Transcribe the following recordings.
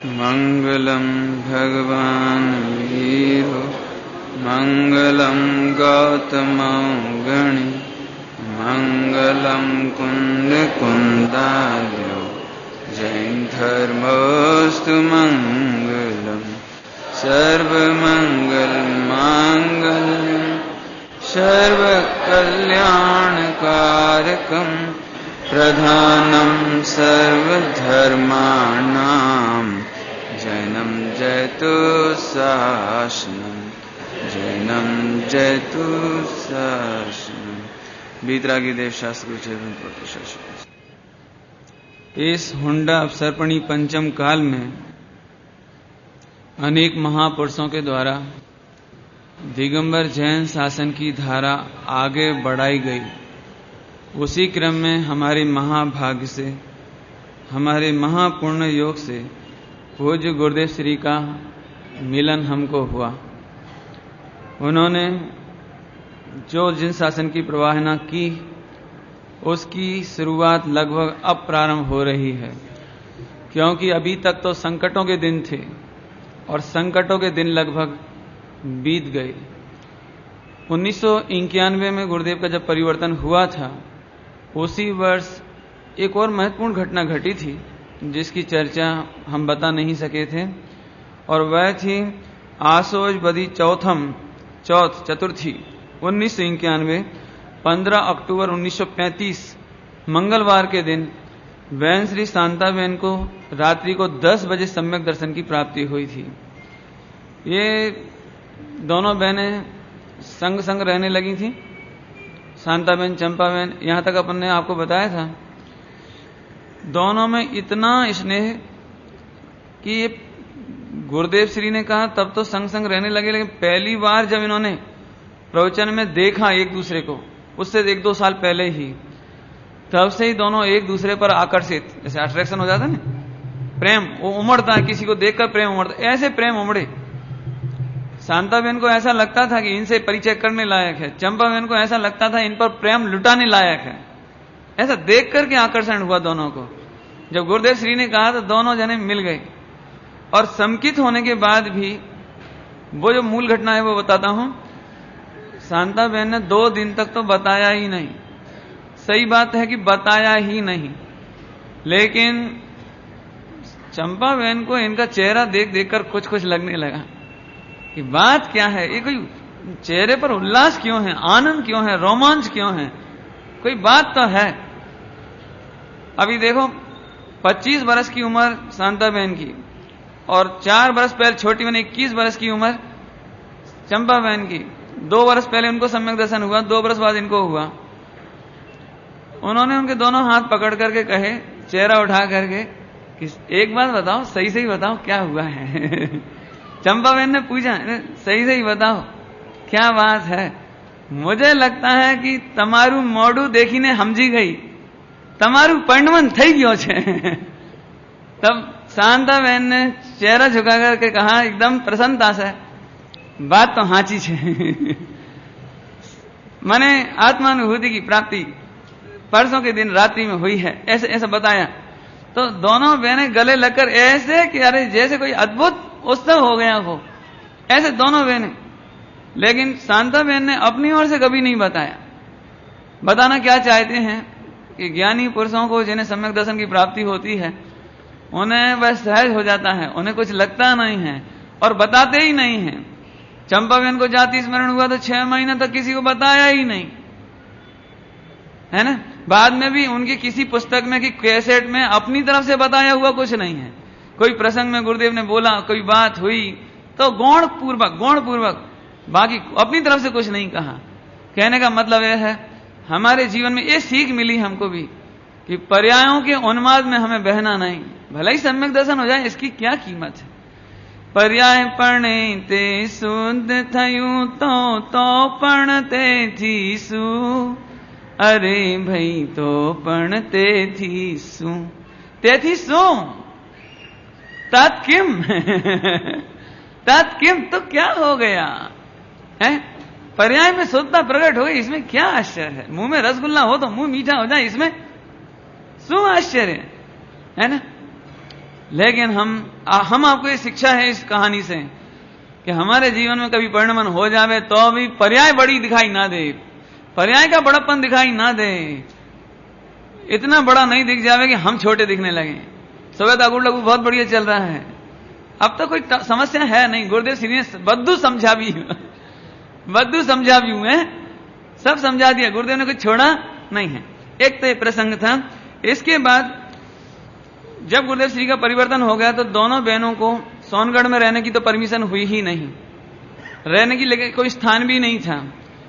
मंगलम भगवान वीरो मंगलम गौतम गणि मंगलम कुंद कुंदालो जैन धर्मोस्तु मंगलम सर्वमंगल मांगल्यम सर्वकल्याणकारकम प्रधानम सर्वधर्माणां जैनम जयतु शासनम जैनम जयतु शासनम। बीतरागी देव शास्त्र इस हुंडा अवसर्पणी पंचम काल में अनेक महापुरुषों के द्वारा दिगंबर जैन शासन की धारा आगे बढ़ाई गई। उसी क्रम में हमारे महाभाग्य से, हमारे महापूर्ण योग से पूज्य गुरुदेव श्री का मिलन हमको हुआ। उन्होंने जो जिन शासन की प्रवाहना की उसकी शुरुआत लगभग अब प्रारंभ हो रही है, क्योंकि अभी तक तो संकटों के दिन थे और संकटों के दिन लगभग बीत गए। 1991 में गुरुदेव का जब परिवर्तन हुआ था, उसी वर्ष एक और महत्वपूर्ण घटना घटी थी जिसकी चर्चा हम बता नहीं सके थे, और वह थी आसोज बदी चौथ चतुर्थी 1991 15 अक्टूबर 1935 मंगलवार के दिन बहन श्री शांता बहन को रात्रि को 10 बजे सम्यक दर्शन की प्राप्ति हुई थी। ये दोनों बहनें संग रहने लगी थी, शांता बहन चंपा बहन। यहां तक अपन ने आपको बताया था दोनों में इतना स्नेह कि ये गुरुदेव श्री ने कहा तब तो संग रहने लगे, लेकिन पहली बार जब इन्होंने प्रवचन में देखा एक दूसरे को, उससे 1-2 साल पहले ही, तब से ही दोनों एक दूसरे पर आकर्षित, जैसे अट्रैक्शन हो जाता है ना, प्रेम वो उमड़ता है, किसी को देखकर प्रेम उमड़ता, ऐसे प्रेम उमड़े। शांता बहन को ऐसा लगता था कि इनसे परिचय करने लायक है, चंपा बहन को ऐसा लगता था इन पर प्रेम लुटाने लायक है। ऐसा देख करके आकर्षण हुआ दोनों को। जब गुरुदेव श्री ने कहा तो दोनों जने मिल गए, और समकित होने के बाद भी वो जो मूल घटना है वो बताता हूं। शांता बहन ने 2 दिन तक तो बताया ही नहीं, सही बात है कि बताया ही नहीं, लेकिन चंपा बहन को इनका चेहरा देख कर कुछ लगने लगा कि बात क्या है, ये कोई चेहरे पर उल्लास क्यों है, आनंद क्यों है, रोमांच क्यों है, कोई बात तो है। अभी देखो 25 बरस की उम्र शांता बहन की, और 4 बरस पहले छोटी बहन 21 बरस की उम्र चंपा बहन की। 2 बरस पहले उनको सम्यक दर्शन हुआ, 2 बरस बाद इनको हुआ। उन्होंने उनके दोनों हाथ पकड़ करके कहे, चेहरा उठा करके, कि एक बात बताओ, सही बताओ क्या हुआ है। चंपा बहन ने पूछा, सही बताओ क्या बात है। मुझे लगता है कि तमारू मोडू देखीने समझी गई, तमारू परिणमन થઈ ગયો છે। तब शांता बहन ने चेहरा झुका करके कहा एकदम प्रसन्नता से, बात तो हाची छे। मैंने आत्मानुभूति की प्राप्ति परसों के दिन रात्रि में हुई है, ऐसे बताया। तो दोनों बहनें गले लगकर ऐसे कि अरे जैसे कोई अद्भुत उत्सव हो गया हो, ऐसे दोनों बहनें। लेकिन शांता बहन ने अपनी ओर से कभी नहीं बताया। बताना क्या चाहते हैं कि ज्ञानी पुरुषों को जिन्हें सम्यक दर्शन की प्राप्ति होती है, उन्हें वह सहज हो जाता है, उन्हें कुछ लगता नहीं है और बताते ही नहीं है। चंपा बहन को जाति स्मरण हुआ तो 6 महीने तक किसी को बताया ही नहीं, है ना। बाद में भी उनकी किसी पुस्तक में कि कैसेट में अपनी तरफ से बताया हुआ कुछ नहीं है। कोई प्रसंग में गुरुदेव ने बोला, कोई बात हुई तो गौण पूर्वक, बाकी अपनी तरफ से कुछ नहीं कहा। कहने का मतलब यह है, हमारे जीवन में ये सीख मिली हमको भी कि पर्यायों के उन्माद में हमें बहना नहीं। भले ही सम्यक दर्शन हो जाए, इसकी क्या कीमत है। पर्याय पढ़ने ते शुद्ध थयूं तो पढ़ते थी सु, अरे भाई तो पढ़ते थी सु, तेथी सु तत्किम तो क्या हो गया है। पर्याय में शुद्धता प्रकट हो गई, इसमें क्या आश्चर्य है। मुंह में रसगुल्ला हो तो मुंह मीठा हो जाए, इसमें शू आश्चर्य है ना। लेकिन हम आपको ये शिक्षा है इस कहानी से कि हमारे जीवन में कभी परिणमन हो जावे तो भी पर्याय बड़ी दिखाई ना दे, पर्याय का बड़प्पन दिखाई ना दे, इतना बड़ा नहीं दिख जावे कि हम छोटे दिखने लगे। सुबह अगुड़ लघु बहुत बढ़िया चल रहा है, अब तो कोई समस्या है नहीं। गुरुदेव श्री ने बद्दू समझा भी हुए, सब समझा दिया, गुरुदेव ने कुछ छोड़ा नहीं है। एक तो ये प्रसंग था। इसके बाद जब गुरुदेव श्री का परिवर्तन हो गया तो दोनों बहनों को सोनगढ़ में रहने की तो परमिशन हुई ही नहीं, रहने की लेकिन कोई स्थान भी नहीं था,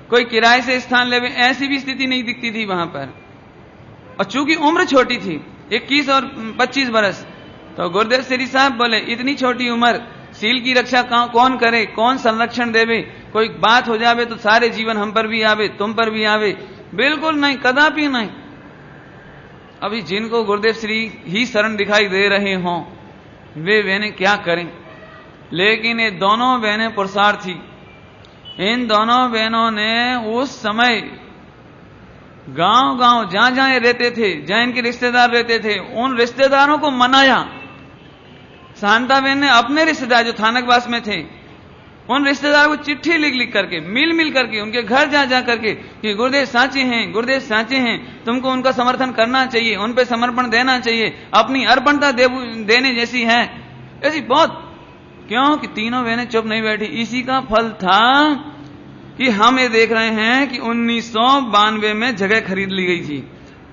कोई किराए से स्थान ले ऐसी भी स्थिति नहीं दिखती थी वहां पर। और चूंकि उम्र छोटी थी 21 और 25 बरस, तो गुरुदेव श्री साहब बोले इतनी छोटी उम्र, सील की रक्षा कौन करे, कौन संरक्षण देवे, कोई बात हो जावे तो सारे जीवन हम पर भी आवे, तुम पर भी आवे, बिल्कुल नहीं, कदापि नहीं। अभी जिनको गुरुदेव श्री ही शरण दिखाई दे रहे हों वे बहनें क्या करें। लेकिन ये दोनों बहनें पुरुषार्थी, इन दोनों बहनों ने उस समय गांव गांव जहां जहां ये रहते थे, जहां इनके रिश्तेदार रहते थे, उन रिश्तेदारों को मनाया। शांता बहन ने अपने रिश्तेदार जो थानकवास में थे उन रिश्तेदारों को चिट्ठी लिख लिख करके, मिल मिल करके, उनके घर जा जा करके कि गुरुदेव साचे हैं, गुरुदेव साचे हैं, तुमको उनका समर्थन करना चाहिए, उन पे समर्पण देना चाहिए, अपनी अर्पणता देने जैसी है, ऐसी बहुत। क्यों कि तीनों बहनें चुप नहीं बैठी। इसी का फल था कि हम ये देख रहे हैं कि 1992 में जगह खरीद ली गई थी,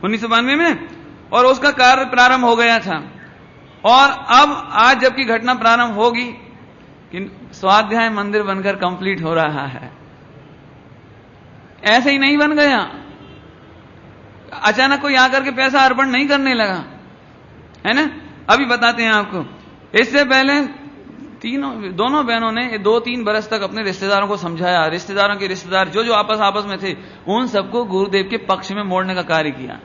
1992 में, और उसका कार्य प्रारंभ हो गया था। और अब आज जबकि घटना प्रारंभ होगी कि स्वाध्याय मंदिर बनकर कंप्लीट हो रहा है। ऐसे ही नहीं बन गया, अचानक कोई आकर के पैसा अर्पण नहीं करने लगा, है ना। अभी बताते हैं आपको। इससे पहले दोनों बहनों ने 2-3 बरस तक अपने रिश्तेदारों को समझाया, रिश्तेदारों के रिश्तेदार जो जो आपस में थे उन सबको गुरुदेव के पक्ष में मोड़ने का कार्य किया।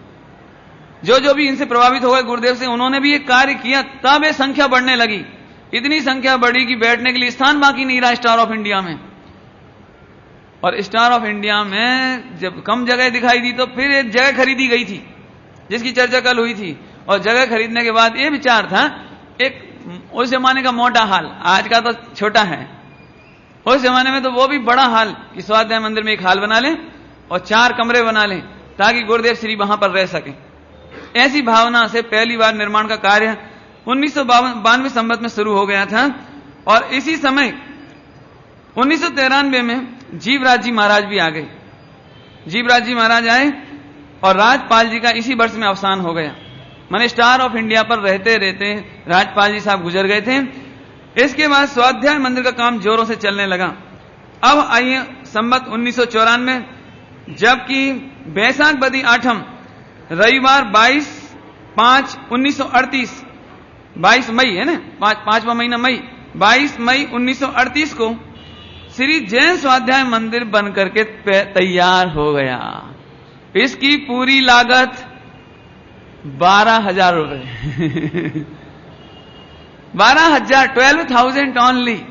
जो भी इनसे प्रभावित हो गए गुरुदेव से, उन्होंने भी ये कार्य किया। तब ये संख्या बढ़ने लगी, इतनी संख्या बढ़ी कि बैठने के लिए स्थान बाकी नहीं रहा स्टार ऑफ इंडिया में। और स्टार ऑफ इंडिया में जब कम जगह दिखाई दी तो फिर एक जगह खरीदी गई थी जिसकी चर्चा कल हुई थी। और जगह खरीदने के बाद ये विचार था, एक उस जमाने का मोटा हाल, आज का तो छोटा है, उस जमाने में तो वो भी बड़ा हाल कि स्वाध्याय मंदिर में एक हाल बना लें और 4 कमरे बना लें ताकि गुरुदेव श्री वहां पर रह सके। ऐसी भावना से पहली बार निर्माण का कार्य 1992 संवत में शुरू हो गया था। और इसी समय 1993 में जीवराज जी महाराज भी आ गए। जीवराज जी महाराज आए और राजपाल जी का इसी वर्ष में अवसान हो गया। माने स्टार ऑफ इंडिया पर रहते रहते राजपाल जी साहब गुजर गए थे। इसके बाद स्वाध्याय मंदिर का काम जोरों से चलने लगा। अब आइए संवत 1994, जबकि बैसाख बदी आठम रविवार 22/5/1938, 22 मई है ना, 5वां महीना मई, 22 मई 1938 को श्री जैन स्वाध्याय मंदिर बन करके तैयार हो गया। इसकी पूरी लागत 12,000 रुपए 12,000, 12,000 ओनली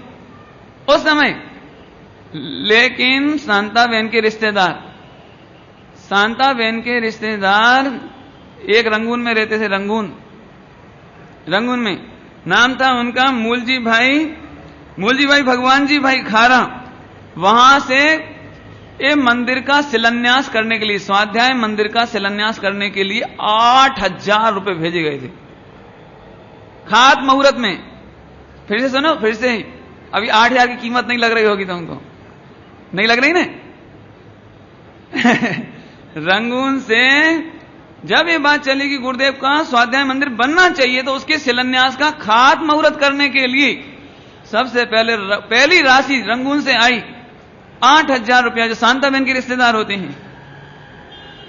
उस समय। लेकिन शांता बहन के रिश्तेदार एक रंगून में रहते थे, रंगून में नाम था उनका मूलजी भाई भगवान जी भाई खारा। वहां से ये मंदिर का शिलान्यास करने के लिए, स्वाध्याय मंदिर का शिलान्यास करने के लिए 8,000 रुपए भेजे गए थे खात मुहूर्त में। फिर से सुनो, फिर से अभी 8,000 की कीमत नहीं लग रही होगी तुमको, नहीं लग रही ना रंगून से जब ये बात चली कि गुरुदेव का स्वाध्याय मंदिर बनना चाहिए तो उसके शिलान्यास का खात मुहूर्त करने के लिए सबसे पहली राशि रंगून से आई 8,000 रुपया, जो शांता बहन के रिश्तेदार होते हैं।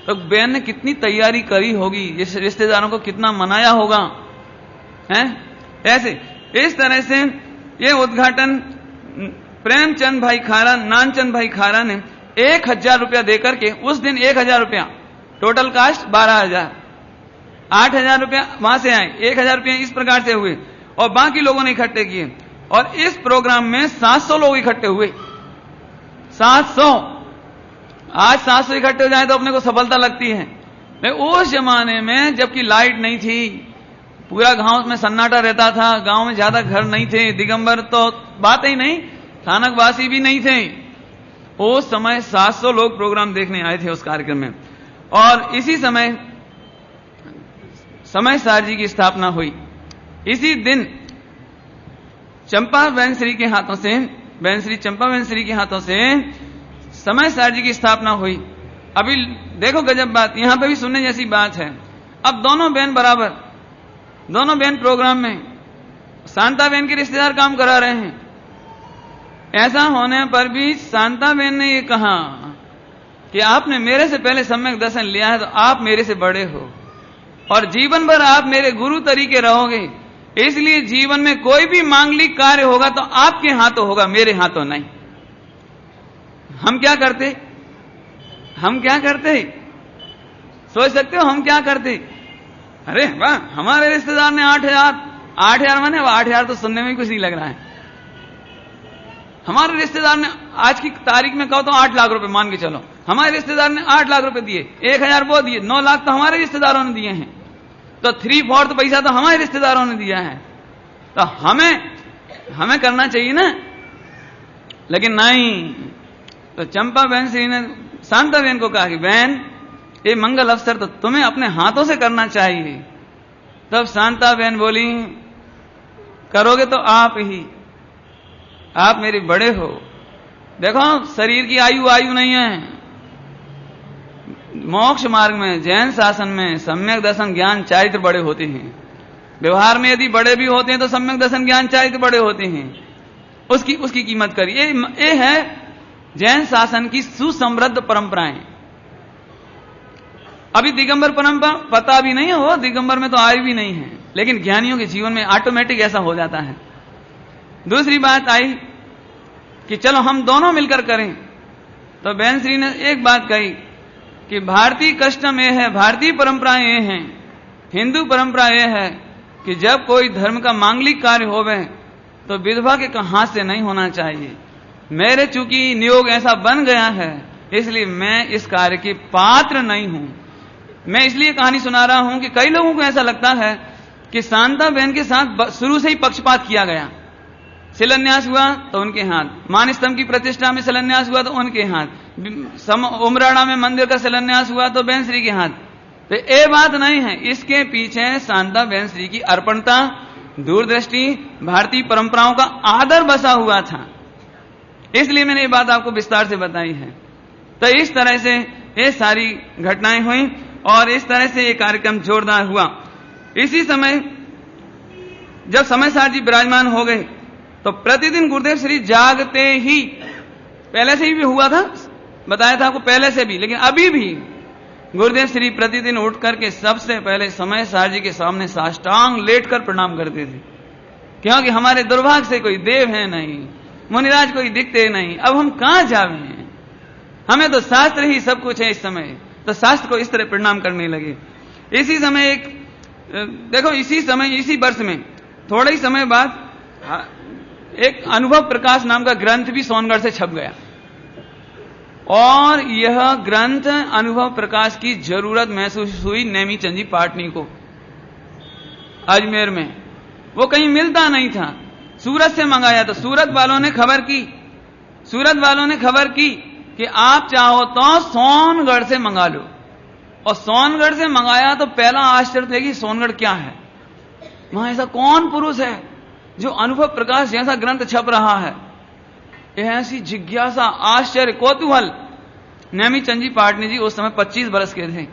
तो बहन ने कितनी तैयारी करी होगी, इस रिश्तेदारों को कितना मनाया होगा, हैं? ऐसे इस तरह से ये उद्घाटन प्रेमचंद भाई खारा, नानचंद भाई खारा ने 1,000 रुपया देकर के, उस दिन 1,000 रुपया, टोटल कास्ट 12,000, 8,000 रुपया वहां से आए, 1,000 रुपया इस प्रकार से हुए और बाकी लोगों ने इकट्ठे किए। और इस प्रोग्राम में 700 लोग इकट्ठे हुए, 700। आज 700 इकट्ठे हो जाए तो अपने को सफलता लगती है। उस जमाने में जबकि लाइट नहीं थी, पूरा गांव में सन्नाटा रहता था, गांव में ज्यादा घर नहीं थे, दिगंबर तो बात ही नहीं, थानकवासी भी नहीं थे। उस समय 700 लोग प्रोग्राम देखने आए थे उस कार्यक्रम में। और इसी समय समयसार जी की स्थापना हुई। इसी दिन चंपा बहन श्री के हाथों से, बहन श्री चंपा बहन श्री के हाथों से समयसार जी की स्थापना हुई। अभी देखो गजब बात, यहां पे भी सुनने जैसी बात है। अब दोनों बहन बराबर, दोनों बहन प्रोग्राम में, शांता बहन के रिश्तेदार काम करा रहे हैं। ऐसा होने पर भी शांता बहन ने ये कहा कि आपने मेरे से पहले सम्यक दर्शन लिया है तो आप मेरे से बड़े हो और जीवन भर आप मेरे गुरु तरीके रहोगे, इसलिए जीवन में कोई भी मांगलिक कार्य होगा तो आपके हाथों होगा, मेरे हाथों नहीं। हम क्या करते, हम क्या करते, सोच सकते हो हम क्या करते? अरे वाह, हमारे रिश्तेदार ने 8,000 माने 8,000 तो सुनने में कुछ नहीं लग रहा है। हमारे रिश्तेदार ने आज की तारीख में कहो तो 8 लाख रुपए मान के चलो, हमारे रिश्तेदार ने 8 लाख रुपए दिए, 1,000 वो दिए, 9 लाख तो हमारे रिश्तेदारों ने दिए हैं, तो 3/4 पैसा तो हमारे रिश्तेदारों ने दिया है, तो हमें करना चाहिए ना। लेकिन नहीं, तो चंपा बहन श्री ने शांता बहन को कहा कि बहन ये मंगल अवसर तो तुम्हें अपने हाथों से करना चाहिए। तब शांता बहन बोली, करोगे तो आप ही, आप मेरे बड़े हो। देखो शरीर की आयु नहीं है। मोक्ष मार्ग में, जैन शासन में सम्यक दर्शन ज्ञान चारित्र बड़े होते हैं। व्यवहार में यदि बड़े भी होते हैं तो सम्यक दर्शन ज्ञान चारित्र बड़े होते हैं। उसकी कीमत करिए। ये है जैन शासन की सुसमृद्ध परंपराएं। अभी दिगंबर परंपरा पता भी नहीं है, वो दिगंबर में तो आई भी नहीं है, लेकिन ज्ञानियों के जीवन में ऑटोमेटिक ऐसा हो जाता है। दूसरी बात आई कि चलो हम दोनों मिलकर करें, तो बहन श्री ने एक बात कही कि भारतीय कस्टम ये है, भारतीय परंपराएं ये हैं, हिंदू परंपरा ये है कि जब कोई धर्म का मांगलिक कार्य होवे तो विधवा के हाथ से नहीं होना चाहिए। मेरे चूंकि नियोग ऐसा बन गया है, इसलिए मैं इस कार्य के पात्र नहीं हूं। मैं इसलिए कहानी सुना रहा हूं कि कई लोगों को ऐसा लगता है कि शांता बहन के साथ शुरू से ही पक्षपात किया गया। शिलान्यास हुआ तो उनके हाथ, मान स्तंभ की प्रतिष्ठा में शिलान्यास हुआ तो उनके हाथ, उमराड़ा में मंदिर का शिलान्यास हुआ तो बहन श्री के हाथ। तो ये बात नहीं है, इसके पीछे शांता बहन श्री की अर्पणता, दूरदृष्टि, भारतीय परंपराओं का आदर बसा हुआ था। इसलिए मैंने ये बात आपको विस्तार से बताई है। तो इस तरह से ये सारी घटनाएं हुई और इस तरह से ये कार्यक्रम जोरदार हुआ। इसी समय जब समयसार जी विराजमान हो गए तो प्रतिदिन गुरुदेव श्री जागते ही, पहले से ही भी हुआ था, बताया था आपको पहले से भी, लेकिन अभी भी गुरुदेव श्री प्रतिदिन उठ करके सबसे पहले समयसार जी के सामने साष्टांग लेटकर प्रणाम करते थे। क्योंकि हमारे दुर्भाग्य से कोई देव है नहीं, मुनिराज कोई दिखते नहीं, अब हम कहां जावे, हमें तो शास्त्र ही सब कुछ है। इस समय तो शास्त्र को इस तरह प्रणाम करने लगे। इसी समय देखो इसी वर्ष में थोड़े ही समय बाद एक अनुभव प्रकाश नाम का ग्रंथ भी सोनगढ़ से छप गया, और यह ग्रंथ अनुभव प्रकाश की जरूरत महसूस हुई नेमीचंद जी पाटनी को अजमेर में। वो कहीं मिलता नहीं था, सूरत से मंगाया तो सूरत वालों ने खबर की कि आप चाहो तो सोनगढ़ से मंगा लो, और सोनगढ़ से मंगाया तो पहला आश्चर्य था कि सोनगढ़ क्या है, वहां ऐसा कौन पुरुष है जो अनुभव प्रकाश जैसा ग्रंथ छप रहा है। ऐसी जिज्ञासा, आश्चर्य, कौतूहल। नेमीचंद जी पाटनी जी उस समय 25 वर्ष के थे,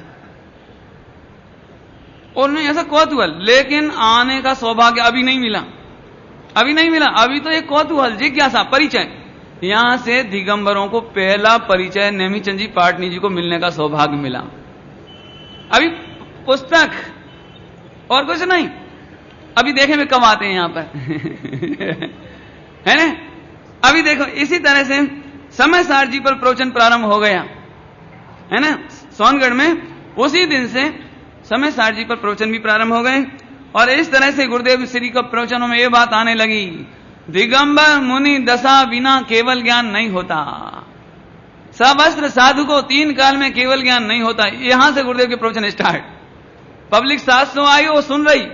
और उन्हें ऐसा कौतूहल, लेकिन आने का सौभाग्य अभी नहीं मिला। अभी तो एक कौतूहल, जिज्ञासा, परिचय। यहां से दिगंबरों को पहला परिचय नेमीचंद जी पाटनी जी को मिलने का सौभाग्य मिला। अभी पुस्तक और कुछ नहीं, अभी देखे में कब आते हैं यहां पर है ना। अभी देखो इसी तरह से समयसार जी पर प्रवचन प्रारंभ हो गया है ना सोनगढ़ में। उसी दिन से समयसार जी पर प्रवचन भी प्रारंभ हो गए, और इस तरह से गुरुदेव श्री का प्रवचनों में यह बात आने लगी, दिगंबर मुनि दशा बिना केवल ज्ञान नहीं होता। सवस्त्र साधु को 3 काल में केवल ज्ञान नहीं होता। यहां से गुरुदेव के प्रवचन स्टार्ट। पब्लिक 700 आई, वो सुन रही,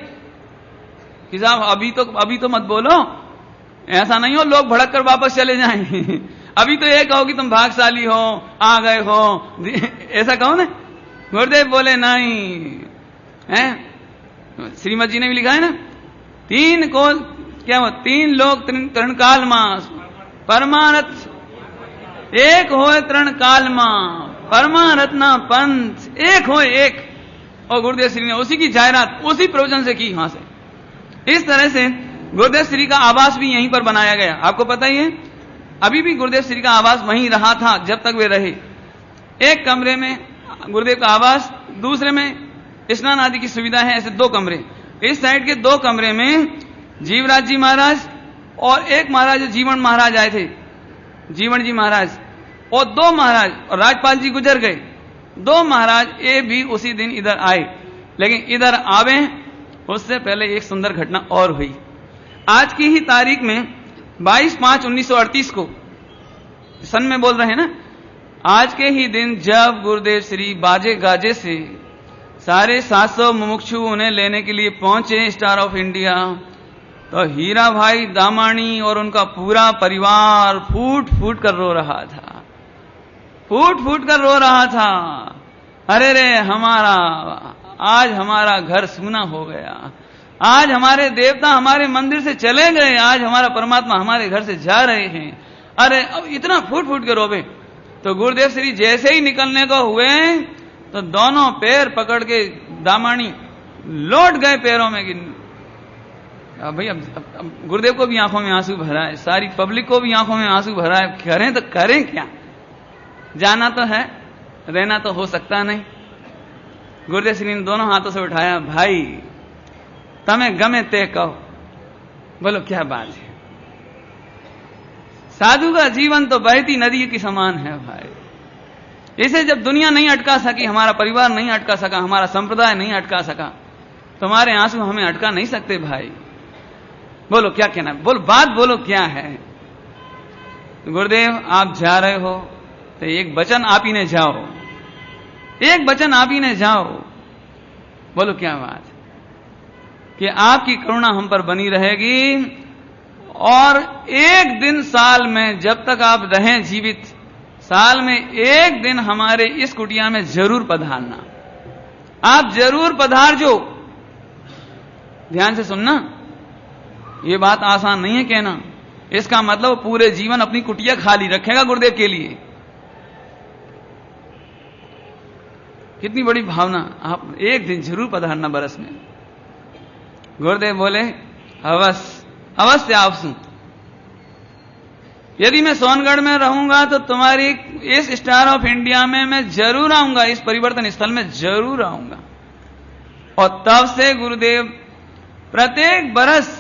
कि साहब अभी तो मत बोलो, ऐसा नहीं हो लोग भड़क कर वापस चले जाएं। अभी तो ये कहो कि तुम भाग्यशाली हो, आ गए हो, ऐसा कहो ना। गुरुदेव बोले नहीं है, श्रीमद जी ने भी लिखा है ना, तीन लोग तृण काल मास परमारथ, एक हो तृण काल मां परमारत्ना पंथ, एक हो एक। और गुरुदेव श्री ने उसी की जायरात उसी प्रवचन से की यहां से। इस तरह से गुरुदेव श्री का आवास भी यहीं पर बनाया गया। आपको पता ही है, अभी भी गुरुदेव श्री का आवास वहीं रहा था जब तक वे रहे। एक कमरे में गुरुदेव का आवास, दूसरे में स्नान आदि की सुविधा है, ऐसे 2 कमरे। इस साइड के 2 कमरे में जीवराज जी महाराज और एक महाराज जो जीवन महाराज आए थे, जीवन जी महाराज, और 2 महाराज, और राजपाल जी गुजर गए। 2 महाराज ये भी उसी दिन इधर आए, लेकिन इधर आवे उससे पहले एक सुंदर घटना और हुई। आज की ही तारीख में 22/5/1938 को, सन में बोल रहे हैं ना, आज के ही दिन जब गुरुदेव श्री बाजे गाजे से सारे 700 मुमुक्षु उन्हें लेने के लिए पहुंचे स्टार ऑफ इंडिया, तो हीरा भाई दामानी और उनका पूरा परिवार फूट फूट कर रो रहा था, फूट फूट कर रो रहा था। अरे रे आज हमारा घर सूना हो गया, आज हमारे देवता हमारे मंदिर से चले गए, आज हमारा परमात्मा हमारे घर से जा रहे हैं। अरे अब इतना फूट फूट के रोवे। तो गुरुदेव श्री जैसे ही निकलने को हुए तो दोनों पैर पकड़ के दामानी लौट गए पैरों में। भाई अब गुरुदेव को भी आंखों में आंसू भरा है, सारी पब्लिक को भी आंखों में आंसू भरा है। करें तो करें क्या, जाना तो है, रहना तो हो सकता नहीं। गुरुदेव श्री ने दोनों हाथों से उठाया, भाई तमें गमे ते कहो। बोलो क्या बात है, साधु का जीवन तो बहती नदी के समान है भाई। इसे जब दुनिया नहीं अटका सकी, हमारा परिवार नहीं अटका सका, हमारा संप्रदाय नहीं अटका सका, तुम्हारे आंसू हमें अटका नहीं सकते भाई। बोलो क्या कहना, बात बोलो क्या है। गुरुदेव आप जा रहे हो तो एक वचन आप ही ने जाओ, एक वचन आप ही ने जाओ। बोलो क्या बात, कि आपकी करुणा हम पर बनी रहेगी, और एक दिन साल में जब तक आप रहें जीवित, साल में एक दिन हमारे इस कुटिया में जरूर पधारना। आप जरूर पधारजो। ध्यान से सुनना, ये बात आसान नहीं है कहना। इसका मतलब पूरे जीवन अपनी कुटिया खाली रखेगा गुरुदेव के लिए। कितनी बड़ी भावना, आप एक दिन जरूर पधारना बरस में। गुरुदेव बोले अवश्य आवसू। यदि मैं सोनगढ़ में रहूंगा तो तुम्हारी इस स्टार ऑफ इंडिया में मैं जरूर आऊंगा, इस परिवर्तन स्थल में जरूर आऊंगा। और तब से गुरुदेव प्रत्येक बरस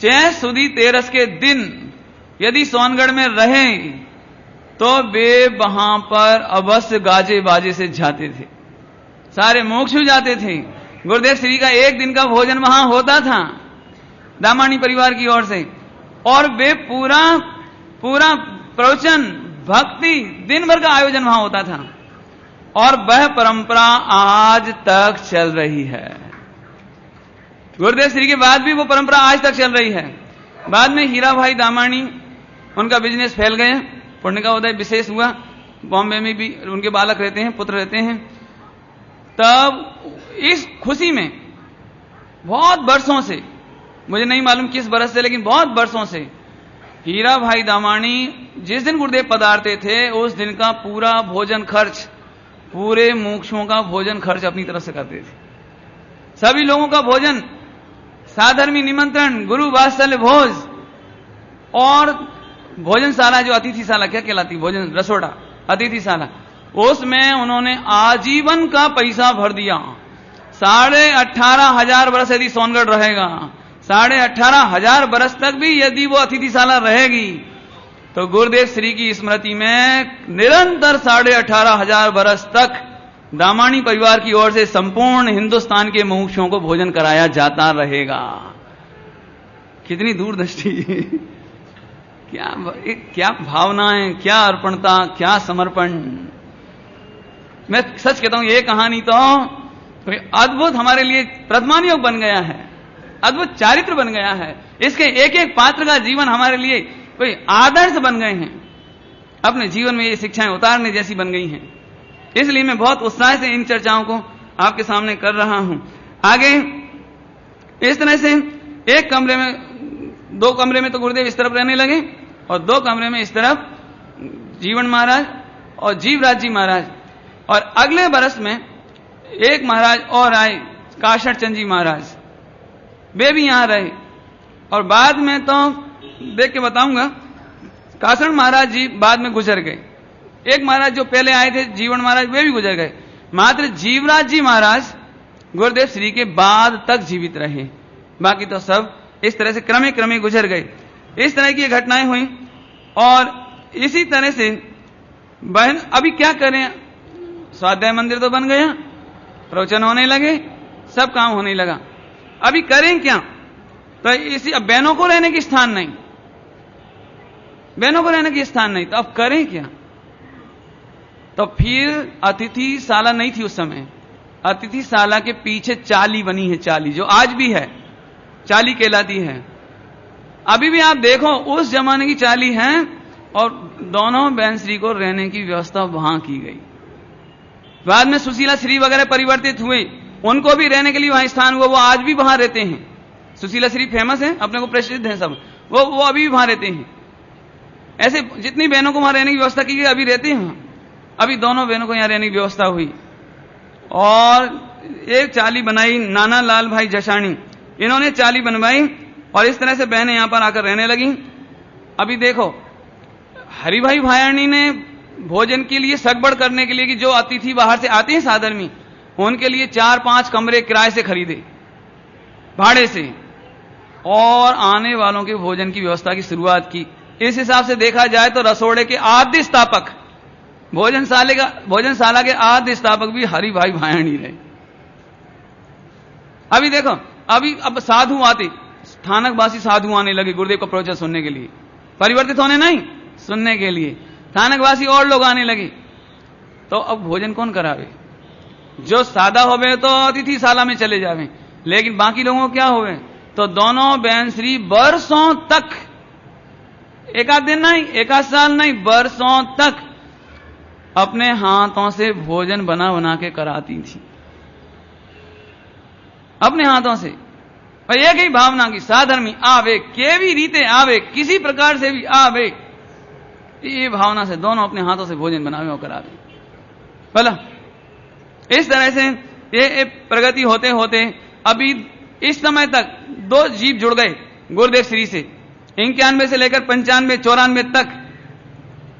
6 सुदी 13 के दिन यदि सोनगढ़ में रहे तो वे वहां पर अवश्य गाजे बाजे से जाते थे, सारे मोक्षु जाते थे। गुरुदेव श्री का एक दिन का भोजन वहां होता था दामानी परिवार की ओर से, और वे पूरा प्रवचन भक्ति दिन भर का आयोजन वहां होता था, और वह परंपरा आज तक चल रही है। गुरुदेव श्री के बाद भी वो परंपरा आज तक चल रही है। बाद में हीरा भाई दामानी, उनका बिजनेस फैल गया, पुण्य का उदय विशेष हुआ, बॉम्बे में भी उनके बालक रहते हैं, पुत्र रहते हैं। तब इस खुशी में बहुत वर्षों से, मुझे नहीं मालूम किस बरस से, लेकिन बहुत वर्षों से हीरा भाई दामानी जिस दिन गुरुदेव पधारते थे उस दिन का पूरा भोजन खर्च, पूरे मोक्षों का भोजन खर्च अपनी तरफ से करते थे। सभी लोगों का भोजन, साधर्मी निमंत्रण, गुरु वात्सल्य भोज, और भोजनशाला जो अतिथिशाला क्या कहलाती, भोजन रसोड़ा अतिथिशाला, उसमें उन्होंने आजीवन का पैसा भर दिया। 18,500 बरस यदि सोनगढ़ रहेगा, 18,500 बरस तक भी यदि वो अतिथिशाला रहेगी, तो गुरुदेव श्री की स्मृति में निरंतर 18,500 बरस तक दामानी परिवार की ओर से संपूर्ण हिंदुस्तान के मुमुक्षुओं को भोजन कराया जाता रहेगा। कितनी दूरदृष्टि, क्या भावनाएं, क्या अर्पणता, क्या समर्पण। मैं सच कहता हूं, ये कहानी तो अद्भुत हमारे लिए प्रथमान योग बन गया है। अद्भुत चारित्र बन गया है। इसके एक एक पात्र का जीवन हमारे लिए कोई आदर्श बन गए हैं, अपने जीवन में ये शिक्षाएं उतारने जैसी बन गई हैं। इसलिए मैं बहुत उत्साह से इन चर्चाओं को आपके सामने कर रहा हूं। आगे इस तरह से एक कमरे में, 2 कमरे में तो गुरुदेव इस तरफ रहने लगे और 2 कमरे में इस तरफ जीवन महाराज और जीवराज जी महाराज। और अगले बरस में एक महाराज और आए, काशड़ चंद जी महाराज, वे भी यहां रहे। और बाद में तो देख के बताऊंगा, काशड़ महाराज जी बाद में गुजर गए। एक महाराज जो पहले आए थे जीवन महाराज, वे भी गुजर गए। मात्र जीवराज जी महाराज गुरुदेव श्री के बाद तक जीवित रहे, बाकी तो सब इस तरह से क्रमे क्रमे गुजर गए। इस तरह की घटनाएं हुई। और इसी तरह से बहन अभी क्या करें, स्वाध्याय मंदिर तो बन गया, प्रवचन होने लगे, सब काम होने लगा, अभी करें क्या? तो इसी, अब बहनों को रहने की स्थान नहीं, बहनों को रहने की स्थान नहीं, तो अब करें क्या? तो फिर अतिथिशाला नहीं थी उस समय, अतिथिशाला के पीछे चाली बनी है, चाली जो आज भी है, चाली कहलाती है। अभी भी आप देखो उस जमाने की चाली है, और दोनों बहन श्री को रहने की व्यवस्था वहां की गई। बाद में सुशीला श्री वगैरह परिवर्तित हुए, उनको भी रहने के लिए वहां स्थान हुआ, वो आज भी वहां रहते हैं। सुशीला श्री फेमस है, अपने को प्रसिद्ध है सब, वो अभी भी वहां रहते हैं। ऐसे जितनी बहनों को वहां रहने की व्यवस्था की गई, अभी रहते हैं। अभी दोनों बहनों को यहां रहने की व्यवस्था हुई। और एक चाली बनाई नाना लाल भाई जसाणी, इन्होंने चाली बनवाई और इस तरह से बहनें यहां पर आकर रहने लगी। अभी देखो हरिभाई भायाणी ने भोजन के लिए सगबड़ करने के लिए कि जो अतिथि बाहर से आते हैं साधर्मी, उनके लिए 4-5 कमरे किराए से खरीदे, भाड़े से, और आने वालों के भोजन की व्यवस्था की शुरुआत की। इस हिसाब से देखा जाए तो रसोड़े के आद्य स्थापक, भोजनशाला के आद्य स्थापक भी हरिभाई भायाणी रहे। अभी देखो, अब साधु आते, स्थानकवासी साधु आने लगे गुरुदेव का प्रवचन सुनने के लिए, परिवर्तित होने नहीं, सुनने के लिए स्थानकवासी और लोग आने लगे। तो अब भोजन कौन करावे? जो सादा होवे तो अतिथिशाला में चले जावे, लेकिन बाकी लोगों को क्या होवे? तो दोनों बहन श्री बरसों तक, एक आध दिन नहीं, एक आध साल नहीं, बरसों तक अपने हाथों से भोजन बना बना के कराती थी, अपने हाथों से। और एक ही भावना की साधर्मी आवे, केवी रीते आवे, किसी प्रकार से भी आवे, ये भावना से दोनों अपने हाथों से भोजन बनावे और करावे। बोला इस तरह से ये प्रगति होते होते अभी इस समय तक 2 जीव जुड़ गए गुरुदेव श्री से। 91 से लेकर 95, 94 तक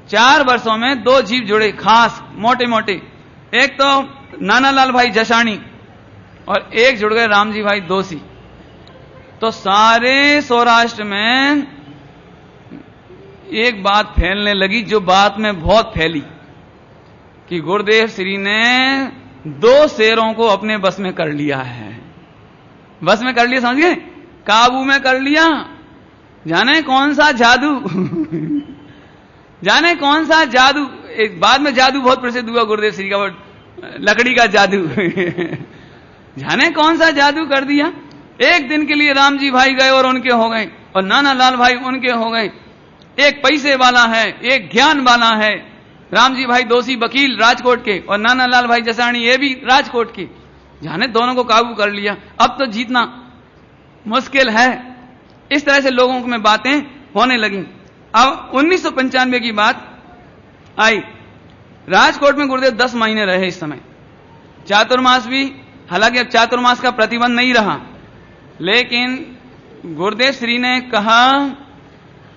4 वर्षों में 2 जीव जुड़े, खास मोटे मोटे। एक तो नानालाल भाई जसाणी और एक जुड़ गए रामजी भाई दोषी। तो सारे सौराष्ट्र में एक बात फैलने लगी, जो बात में बहुत फैली, कि गुरुदेव श्री ने 2 शेरों को अपने बस में कर लिया है। बस में कर लिया, समझ गए, काबू में कर लिया। जाने कौन सा जादू जाने कौन सा जादू। एक बाद में जादू बहुत प्रसिद्ध हुआ गुरुदेव श्री का, वो लकड़ी का जादू जाने कौन सा जादू कर दिया। एक दिन के लिए राम जी भाई गए और उनके हो गए, और नाना लाल भाई उनके हो गए। एक पैसे वाला है, एक ज्ञान वाला है, राम जी भाई दोषी वकील राजकोट के, और नाना लाल भाई जसाणी ये भी राजकोट के। जाने दोनों को काबू कर लिया, अब तो जीतना मुश्किल है। इस तरह से लोगों में बातें होने लगी। अब 1995 की बात आई। राजकोट में गुरुदेव 10 महीने रहे। इस समय चातुर्मास भी, हालांकि अब चातुर्मास का प्रतिबंध नहीं रहा, लेकिन गुरुदेव श्री ने कहा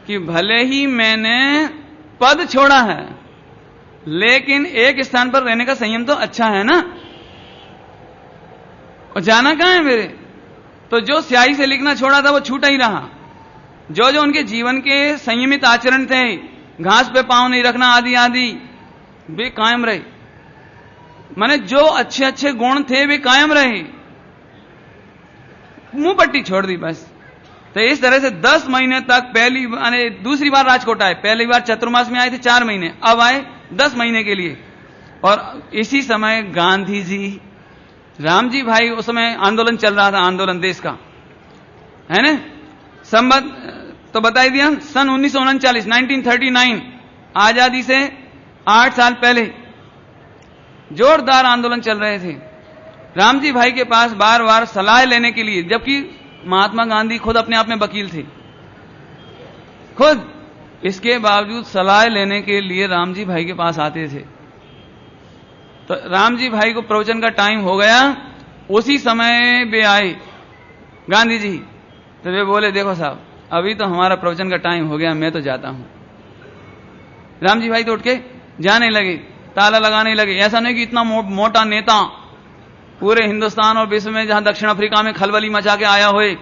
कि भले ही मैंने पद छोड़ा है, लेकिन एक स्थान पर रहने का संयम तो अच्छा है ना। और जाना कहां है मेरे? तो जो स्याही से लिखना छोड़ा था वो छूटा ही रहा। जो जो उनके जीवन के संयमित आचरण थे, घास पे पांव नहीं रखना आदि आदि, वे कायम रहे। माने जो अच्छे अच्छे गुण थे वे कायम रहे, मुंह पट्टी छोड़ दी बस। तो इस तरह से 10 महीने तक, पहली माने दूसरी बार राजकोट आए, पहली बार चतुर्मास में आए थे 4 महीने, अब आए 10 महीने के लिए। और इसी समय गांधी जी, रामजी भाई, उस समय आंदोलन चल रहा था, आंदोलन देश का, है ना। संबत तो बता ही दिया, सन 1939 1939 आजादी से 8 साल पहले जोरदार आंदोलन चल रहे थे। रामजी भाई के पास बार बार सलाह लेने के लिए, जबकि महात्मा गांधी खुद अपने आप में वकील थे, खुद इसके बावजूद सलाह लेने के लिए रामजी भाई के पास आते थे। तो रामजी भाई को प्रवचन का टाइम हो गया, उसी समय वे आए गांधी जी। तो वे बोले, देखो साहब अभी तो हमारा प्रवचन का टाइम हो गया, मैं तो जाता हूं। रामजी भाई तो उठ के जाने लगे, ताला लगाने लगे। ऐसा नहीं कि इतना मोटा नेता पूरे हिंदुस्तान और विश्व में, जहां दक्षिण अफ्रीका में खलबली मचा के आया होए,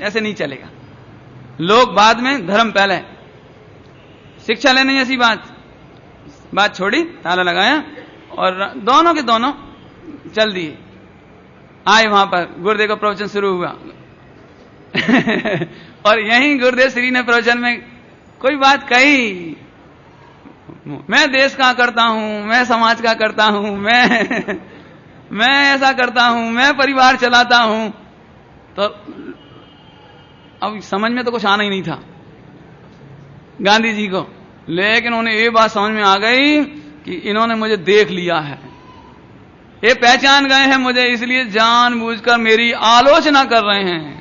ऐसे नहीं चलेगा। लोग बाद में, धर्म पहले, शिक्षा लेने जैसी बात छोड़ी, ताला लगाया और दोनों के दोनों चल दिए। आए वहां पर, गुरुदेव का प्रवचन शुरू हुआ और यहीं गुरुदेव श्री ने प्रवचन में कोई बात कही, मैं देश का करता हूं, मैं समाज का करता हूं, मैं ऐसा करता हूं, मैं परिवार चलाता हूं। तो अब समझ में तो कुछ आना ही नहीं था गांधी जी को, लेकिन उन्हें ये बात समझ में आ गई कि इन्होंने मुझे देख लिया है, ये पहचान गए हैं मुझे, इसलिए जानबूझकर मेरी आलोचना कर रहे हैं।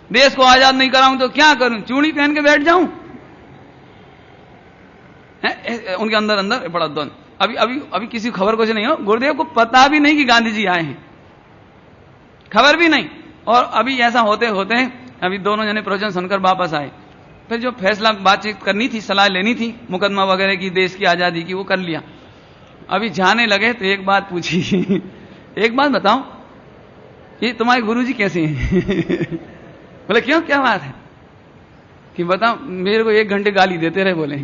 देश को आजाद नहीं कराऊं तो क्या करूं, चूड़ी पहन के बैठ जाऊं? उनके अंदर अंदर बड़ा द्वंद। अभी किसी खबर कुछ नहीं हो, गुरुदेव को पता भी नहीं कि गांधी जी आए हैं, खबर भी नहीं। और अभी ऐसा होते होते अभी दोनों जने प्रवचन सुनकर वापस आए। फिर जो फैसला, बातचीत करनी थी, सलाह लेनी थी मुकदमा वगैरह की, देश की आजादी की, वो कर लिया। अभी जाने लगे तो एक बात पूछी एक बात बताओ, ये तुम्हारे गुरुजी कैसे हैं? बोले क्यों, क्या बात है? कि बताओ, मेरे को 1 घंटे गाली देते रहे। बोले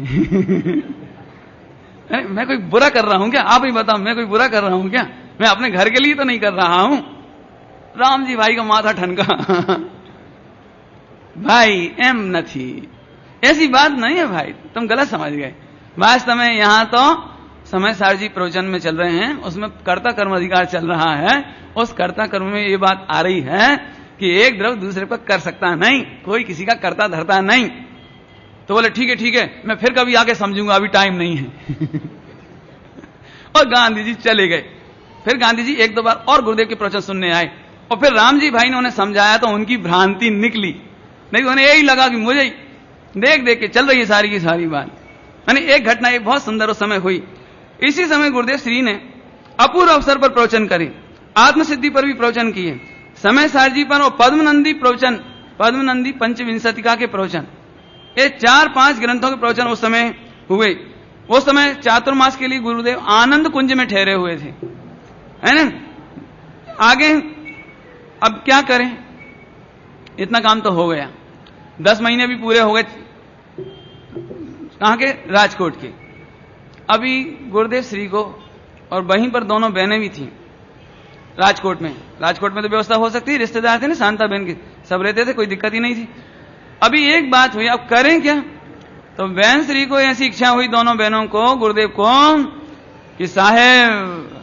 मैं कोई बुरा कर रहा हूं क्या? आप ही बताओ, मैं कोई बुरा कर रहा हूं क्या? मैं अपने घर के लिए तो नहीं कर रहा हूं। राम जी भाई का माथा ठनका भाई एम नहीं, ऐसी बात नहीं है भाई, तुम गलत समझ गए। वास्तव में यहां तो समय सार जी प्रवचन में चल रहे हैं, उसमें कर्ता कर्म अधिकार चल रहा है। उस कर्ता कर्म में ये बात आ रही है कि एक द्रव्य दूसरे पर कर सकता नहीं, कोई किसी का कर्ता धरता नहीं। तो बोले ठीक है, मैं फिर कभी आके समझूंगा, अभी टाइम नहीं है और गांधी जी चले गए। फिर गांधी जी 1-2 बार और गुरुदेव के प्रवचन सुनने आए, और फिर राम जी भाई ने उन्हें समझाया तो उनकी भ्रांति निकली। नहीं, उन्हें यही लगा कि मुझे देख देख के चल रही है सारी की सारी बात। यानी एक घटना, एक बहुत सुंदर उस समय हुई। इसी समय गुरुदेव श्री ने अपूर्व अवसर पर प्रवचन करे, आत्मसिद्धि पर भी प्रवचन किए, समय सार जी पर, और पद्मनंदी प्रवचन, पद्मनंदी पंचविंशतिका के प्रवचन, ये 4-5 ग्रंथों के प्रवचन उस समय हुए। उस समय चातुर्मास के लिए गुरुदेव आनंद कुंज में ठहरे हुए थे, है ना। आगे अब क्या करें, इतना काम तो हो गया, 10 महीने भी पूरे हो गए। कहां के? राजकोट के। अभी गुरुदेव श्री को, और वहीं पर दोनों बहनें भी थी राजकोट में। राजकोट में तो व्यवस्था हो सकती है, रिश्तेदार थे ना, शांता बहन के, सब रहते थे, कोई दिक्कत ही नहीं थी। अभी एक बात हुई, अब करें क्या? तो बहन श्री को ऐसी इच्छा हुई, दोनों बहनों को, गुरुदेव को, कि साहेब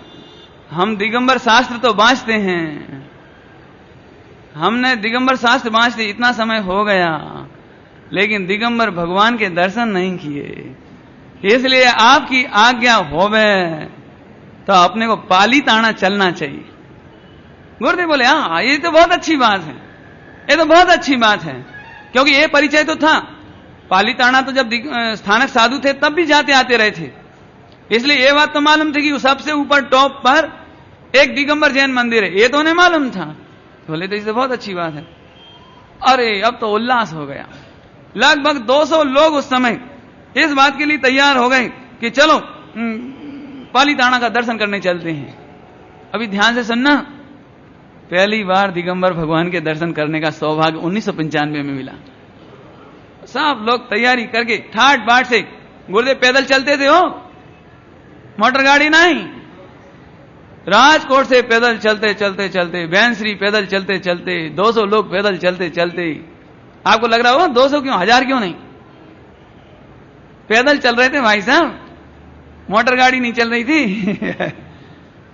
हम दिगंबर शास्त्र तो बांचते हैं, हमने दिगंबर शास्त्र बांचते, इतना समय हो गया, लेकिन दिगंबर भगवान के दर्शन नहीं किए, इसलिए आपकी आज्ञा होवे तो अपने को पाली ताना चलना चाहिए। गुरुदेव बोले, हाँ ये तो बहुत अच्छी बात है, ये तो बहुत अच्छी बात है, क्योंकि ये परिचय तो था। पालीताना तो जब स्थानक साधु थे तब भी जाते आते रहे थे, इसलिए ये बात तो मालूम थी कि सबसे ऊपर टॉप पर एक दिगंबर जैन मंदिर है, ये तो उन्हें मालूम था। बोले तो इससे बहुत अच्छी बात है। अरे अब तो उल्लास हो गया, लगभग 200 लोग उस समय इस बात के लिए तैयार हो गए कि चलो पालीताना का दर्शन करने चलते हैं। अभी ध्यान से सुनना, पहली बार दिगंबर भगवान के दर्शन करने का सौभाग्य 1995 में मिला। सब लोग तैयारी करके ठाट बाट से, गुरुदेव पैदल चलते थे, हो मोटर गाड़ी नहीं, राजकोट से पैदल चलते चलते चलते, बैंसरी पैदल चलते चलते, 200 लोग पैदल चलते चलते। आपको लग रहा होगा 200 क्यों, 1000 क्यों नहीं, पैदल चल रहे थे भाई साहब, मोटर गाड़ी नहीं चल रही थी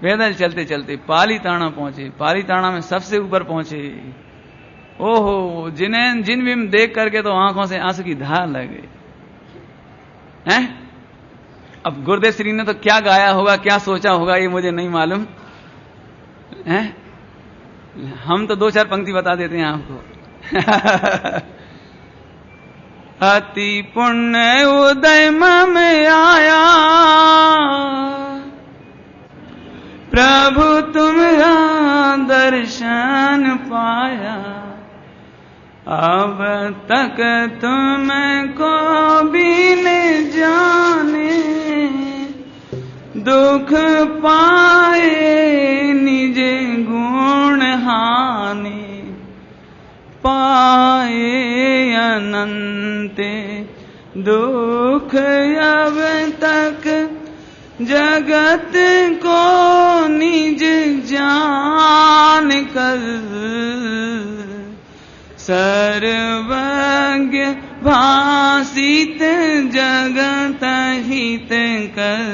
पैदल चलते चलते पालीताना पहुंचे। पालीताना में सबसे ऊपर पहुंचे, ओहो, जिन भी देख करके तो आंखों से आंसू की धार लग गई हैं। अब गुरुदेव श्री ने तो क्या गाया होगा, क्या सोचा होगा, ये मुझे नहीं मालूम है। हम तो 2-4 पंक्ति बता देते हैं आपको। अति पुण्य उदय में आया, प्रभु तुम्हारा दर्शन पाया, अब तक तुमको भी न जाने, दुख पाए निज गुण हानि, पाए अनंत दुख अब तक जगत को निज जान कर, सर्वज्ञ भासित जगत हित कर,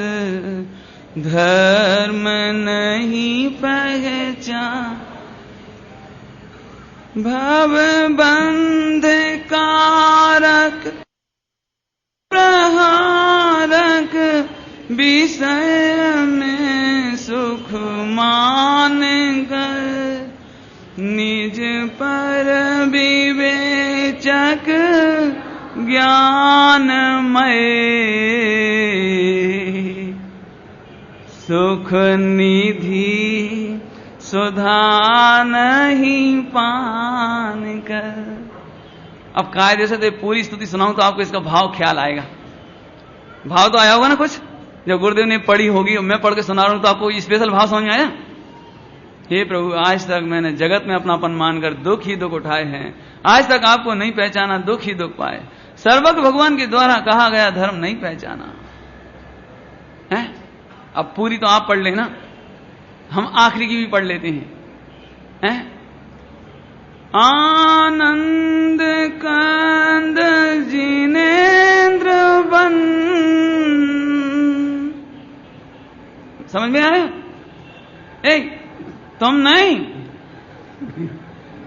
धर्म नहीं पहचान, भव बंध कारक प्रहारक, विषय में सुख मान कर, निज पर विवेचक ज्ञानमय, सुख निधि सुधा नहीं पान कर। अब कायदे से तो पूरी स्तुति सुनाऊं तो आपको इसका भाव ख्याल आएगा। भाव तो आया होगा ना कुछ, जब गुरुदेव ने पढ़ी होगी, मैं पढ़ के सुना रहा हूं तो आपको स्पेशल भाव समझ में आया। हे प्रभु, आज तक मैंने जगत में अपनापन मानकर दुख ही दुख उठाए हैं, आज तक आपको नहीं पहचाना, दुख ही दुख पाए। सर्वज्ञ भगवान के द्वारा कहा गया धर्म नहीं पहचाना है। अब पूरी तो आप पढ़ लेना, हम आखिरी की भी पढ़ लेते हैं। आनंद कंद जिनेन्द्र बन, समझ में आया? तुम नहीं,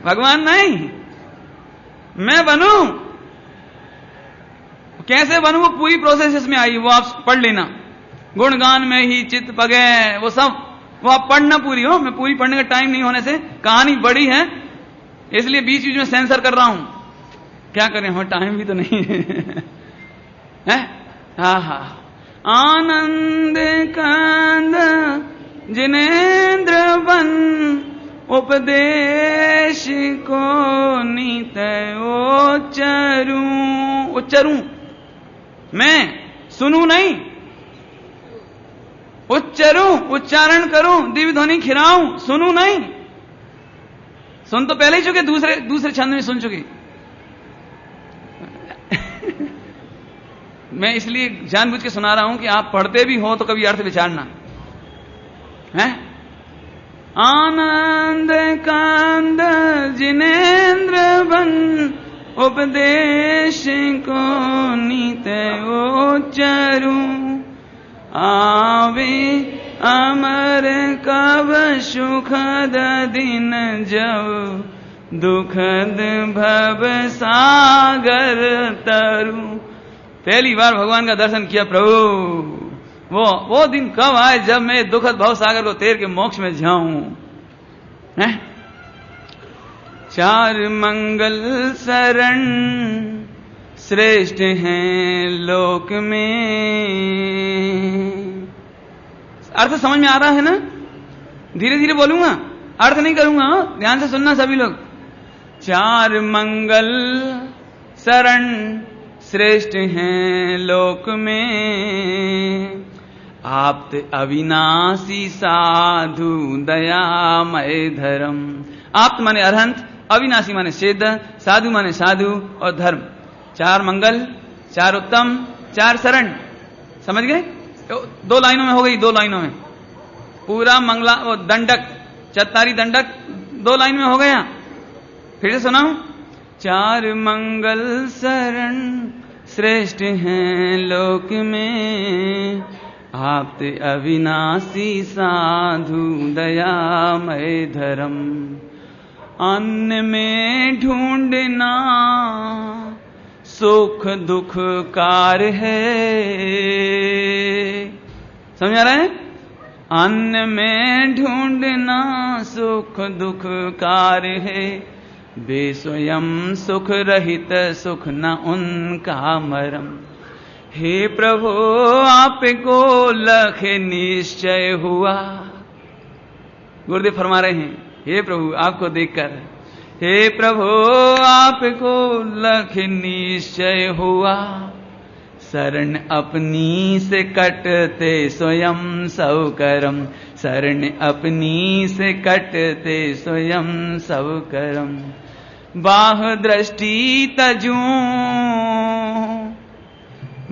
भगवान नहीं, मैं बनूं। कैसे बनूं वो पूरी प्रोसेस इसमें आई, वो आप पढ़ लेना। गुणगान में ही चित्त पगे, वो सब वो आप पढ़ना पूरी हो। मैं पूरी पढ़ने का टाइम नहीं होने से, कहानी बड़ी है इसलिए बीच बीच में सेंसर कर रहा हूं। क्या करें, हमें टाइम भी तो नहीं है। हाँ हाँ, आनंद कंद जिनेन्द्र बन, उपदेश को नित उच्चरूं, मैं सुनूं नहीं, उच्चारण करूं, दिव्य ध्वनि खिराऊं, सुनूं नहीं। सुन तो पहले ही चुके, दूसरे छंद में सुन चुके। मैं इसलिए जानबूझ के सुना रहा हूं कि आप पढ़ते भी हो तो कभी अर्थ विचारना है। आनंद कंद जिनेन्द्र बन, उपदेश को नित उच्चरूं, आवे अमर कब सुखद दिन, जब दुखद भव सागर तरु। पहली बार भगवान का दर्शन किया प्रभु, वो दिन कब आए जब मैं दुखद भव सागर को तैर के मोक्ष में जाऊं। चार मंगल शरण श्रेष्ठ हैं लोक में। अर्थ समझ में आ रहा है ना? धीरे धीरे बोलूंगा, अर्थ नहीं करूंगा, ध्यान से सुनना सभी लोग। चार मंगल शरण श्रेष्ठ हैं लोक में, आप्त अविनाशी साधु दयामय धर्म। आप्त माने अरहंत, अविनाशी माने सिद्ध, साधु माने साधु और धर्म। चार मंगल, चार उत्तम, चार शरण। समझ गए? 2 लाइनों में हो गई, 2 लाइनों में पूरा मंगला वो दंडक, चत्तारी दंडक 2 लाइन में हो गया। फिर से सुनाऊं। चार मंगल शरण श्रेष्ठ हैं लोक में, आप्त अविनाशी साधु दयामय धर्म। अन्न में ढूंढना सुख दुख कार है। समझ आ रहा है? अन्न में ढूंढना सुख दुख कार है, वे स्वयं सुख रहित सुख न उनका मरम। हे प्रभु आपको लख निश्चय हुआ। गुरुदेव फरमा रहे हैं, हे प्रभु आपको देखकर, हे प्रभु आपको लख निश्चय हुआ, शरण अपनी से कटते स्वयं सब करम, शरण अपनी से कटते स्वयं सब करम। बाह दृष्टि तजूं,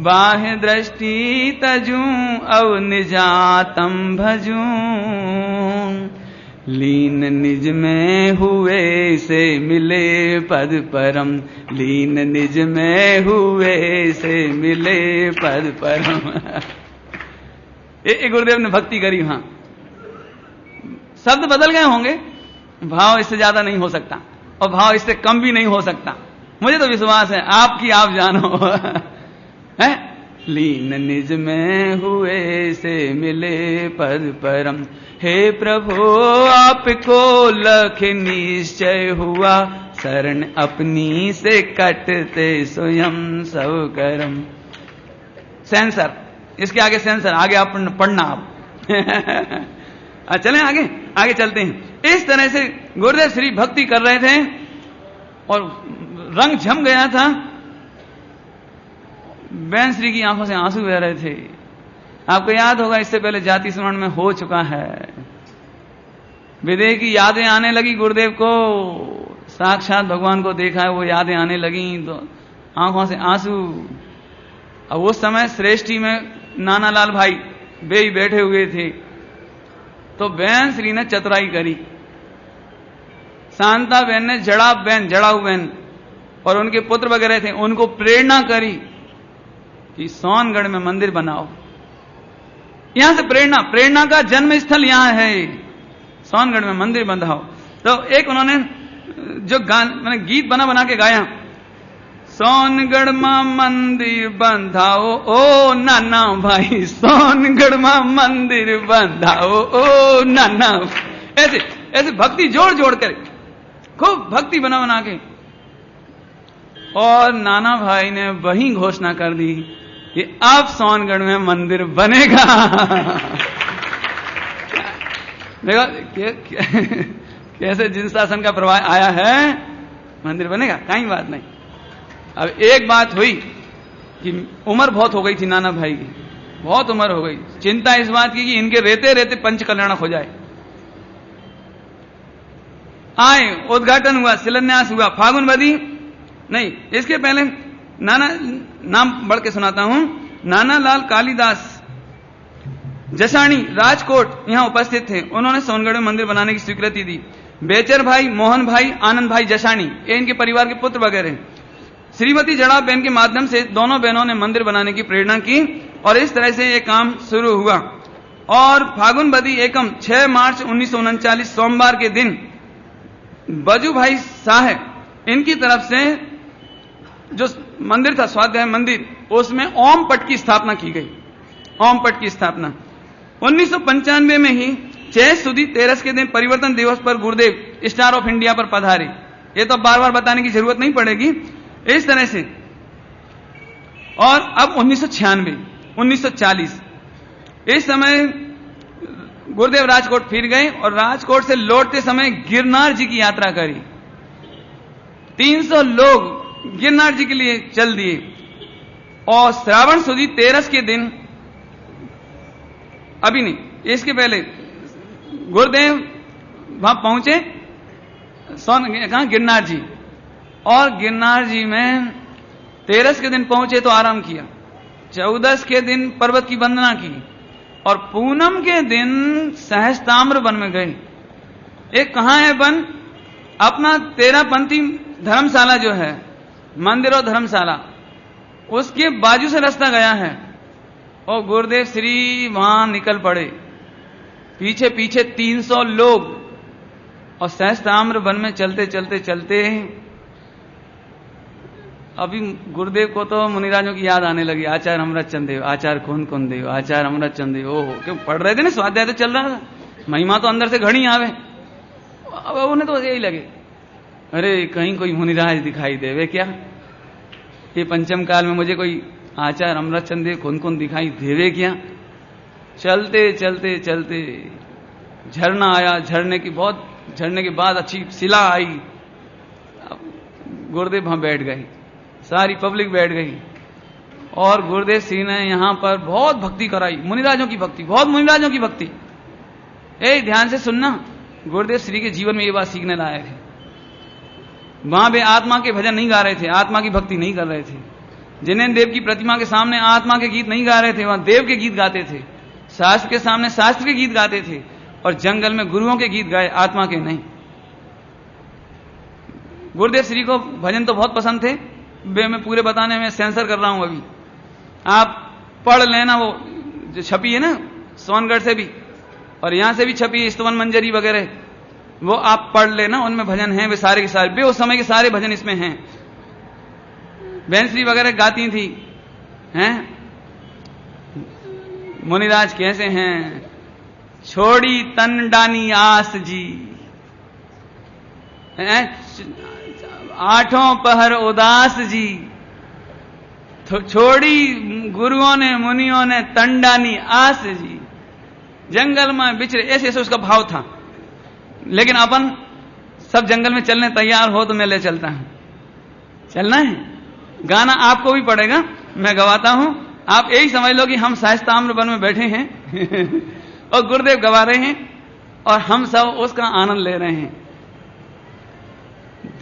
बाह्य दृष्टि तजूं, अव निजातम भजूं, लीन निज में हुए से मिले पद परम, लीन निज में हुए से मिले पद परम। गुरुदेव ने भक्ति करी वहां, शब्द बदल गए होंगे, भाव इससे ज्यादा नहीं हो सकता और भाव इससे कम भी नहीं हो सकता। मुझे तो विश्वास है आपकी, आप जानो है। लीन निज में हुए से मिले पद परम, हे प्रभु आपको लख निश्चय हुआ, शरण अपनी से कटते स्वयं सब करम। सेंसर, इसके आगे सेंसर, आगे आप पढ़ना आप। चलें आगे, आगे चलते हैं। इस तरह से गुरुदेव श्री भक्ति कर रहे थे और रंग जम गया था। बहन श्री की आंखों से आंसू बह रहे थे। आपको याद होगा इससे पहले जाति स्मरण में हो चुका है। विदेह की यादें आने लगी गुरुदेव को, साक्षात भगवान को देखा है, वो यादें आने लगी तो आंखों से आंसू। अब उस समय श्रेष्ठी में नाना लाल भाई वे बैठे हुए थे, तो बहन श्री ने चतुराई करी। शांता बहन ने जड़ाऊ बहन और उनके पुत्र वगैरह थे, उनको प्रेरणा करी कि सोनगढ़ में मंदिर बनाओ। यहां से प्रेरणा का जन्म स्थल यहां है, सोनगढ़ में मंदिर बनाओ। तो एक उन्होंने जो मैंने गीत बना के गाया, सोनगढ़ में मंदिर बंधाओ ओ नाना भाई, सोनगढ़ में मंदिर बंधाओ ओ नाना। ऐसे ऐसे भक्ति जोड़ जोड़ कर खूब भक्ति बना के, और नाना भाई ने वही घोषणा कर दी कि अब सोनगढ़ में मंदिर बनेगा। देखो कैसे जिन शासन का प्रभाव आया है, मंदिर बनेगा, कहीं बात नहीं। अब एक बात हुई कि उम्र बहुत हो गई थी नाना भाई की, बहुत उम्र हो गई। चिंता इस बात की कि इनके रहते रहते पंच कल्याणक हो जाए। आए, उद्घाटन हुआ, शिलान्यास हुआ, फागुन बदी नहीं, इसके पहले नाना, नाम बढ़ के सुनाता हूं, नाना लाल कालीदास जसाणी राजकोट यहां उपस्थित थे। उन्होंने सोनगढ़ में मंदिर बनाने की स्वीकृति दी। बेचर भाई, मोहन भाई, आनंद भाई जसाणी, ये इनके परिवार के पुत्र वगैरह। श्रीमती जड़ा बहन के माध्यम से दोनों बहनों ने मंदिर बनाने की प्रेरणा की और इस तरह से ये काम शुरू हुआ। और फागुन बदी एकम 6 मार्च 1939 सोमवार के दिन बजू भाई साहब इनकी तरफ से जो मंदिर था, स्वाध्याय मंदिर, उसमें ओम पट की स्थापना की गई। ओम पट की स्थापना 1995 में ही 6 सुदी 13 के दिन परिवर्तन दिवस पर गुरुदेव स्टार ऑफ इंडिया पर पधारे। ये तो बार बार बताने की जरूरत नहीं पड़ेगी, इस तरह से। और अब 1996, 1940 इस समय गुरुदेव राजकोट फिर गए और राजकोट से लौटते समय गिरनार जी की यात्रा करी। 300 लोग गिरनार जी के लिए चल दिए और श्रावण सुदी 13 के दिन, अभी नहीं, इसके पहले गुरुदेव वहां पहुंचे, कहां, गिरनार जी। और गिरनार जी में 13 के दिन पहुंचे तो आराम किया, 14 के दिन पर्वत की वंदना की और पूनम के दिन सहस्ताम्र वन में गए। एक कहां है वन? अपना 13पंथी धर्मशाला जो है, मंदिर और धर्मशाला, उसके बाजू से रास्ता गया है और गुरुदेव श्री वहां निकल पड़े। पीछे पीछे 300 लोग और सहस्त्राम्र वन में चलते चलते चलते अभी गुरुदेव को तो मुनिराजों की याद आने लगी। आचार्य अमृत चंद देव, आचार्य कौन देव, आचार्य अमृत चंद देव। ओहो, क्यों पढ़ रहे थे ना, स्वाध्याय तो चल रहा था, महिमा तो अंदर से घड़ी आवे। अब उन्हें तो यही लगे, अरे कहीं कोई मुनिराज दिखाई देवे क्या, ये पंचम काल में मुझे कोई आचार्य अमृत चंद देव कौन दिखाई देवे क्या। चलते चलते चलते झरना आया, झरने के बाद अच्छी शिला आई। गुरुदेव वहां बैठ गए, सारी पब्लिक बैठ गई और गुरुदेव श्री ने यहां पर बहुत भक्ति कराई, मुनिराजों की भक्ति, बहुत मुनिराजों की भक्ति। ध्यान से सुनना, गुरुदेव श्री के जीवन में ये बात सीखने लायक है। वहां वे आत्मा के भजन नहीं गा रहे थे, आत्मा की भक्ति नहीं कर रहे थे। जिन्हें देव की प्रतिमा के सामने आत्मा के गीत नहीं गा रहे थे, वहां देव के गीत गाते थे। शास्त्र के सामने शास्त्र के गीत गाते थे और जंगल में गुरुओं के गीत गाए, आत्मा के नहीं। गुरुदेव श्री को भजन तो बहुत पसंद थे, वे मैं पूरे बताने में सेंसर कर रहा हूं। अभी आप पढ़ लेना, वो जो छपी है ना सोनगढ़ से भी और यहां से भी छपी है, स्तवन मंजरी वगैरह, वो आप पढ़ लेना, उनमें भजन हैं वे सारे के सारे, वे उस समय के सारे भजन इसमें हैं। बहनश्री वगैरह गाती थी, हैं मुनिराज कैसे हैं, छोड़ी तन डानी आस जी, आठों पहर उदास जी, छोड़ी गुरुओं ने मुनियों ने तंडानी आस जी, जंगल में बिछड़े, ऐसे ऐसे उसका भाव था। लेकिन अपन सब जंगल में चलने तैयार हो तो मैं ले चलता हूं। चलना है, गाना आपको भी पड़ेगा, मैं गवाता हूं, आप यही समझ लो कि हम सहस्त्राम्र वन में बैठे हैं और गुरुदेव गवा रहे हैं और हम सब उसका आनंद ले रहे हैं।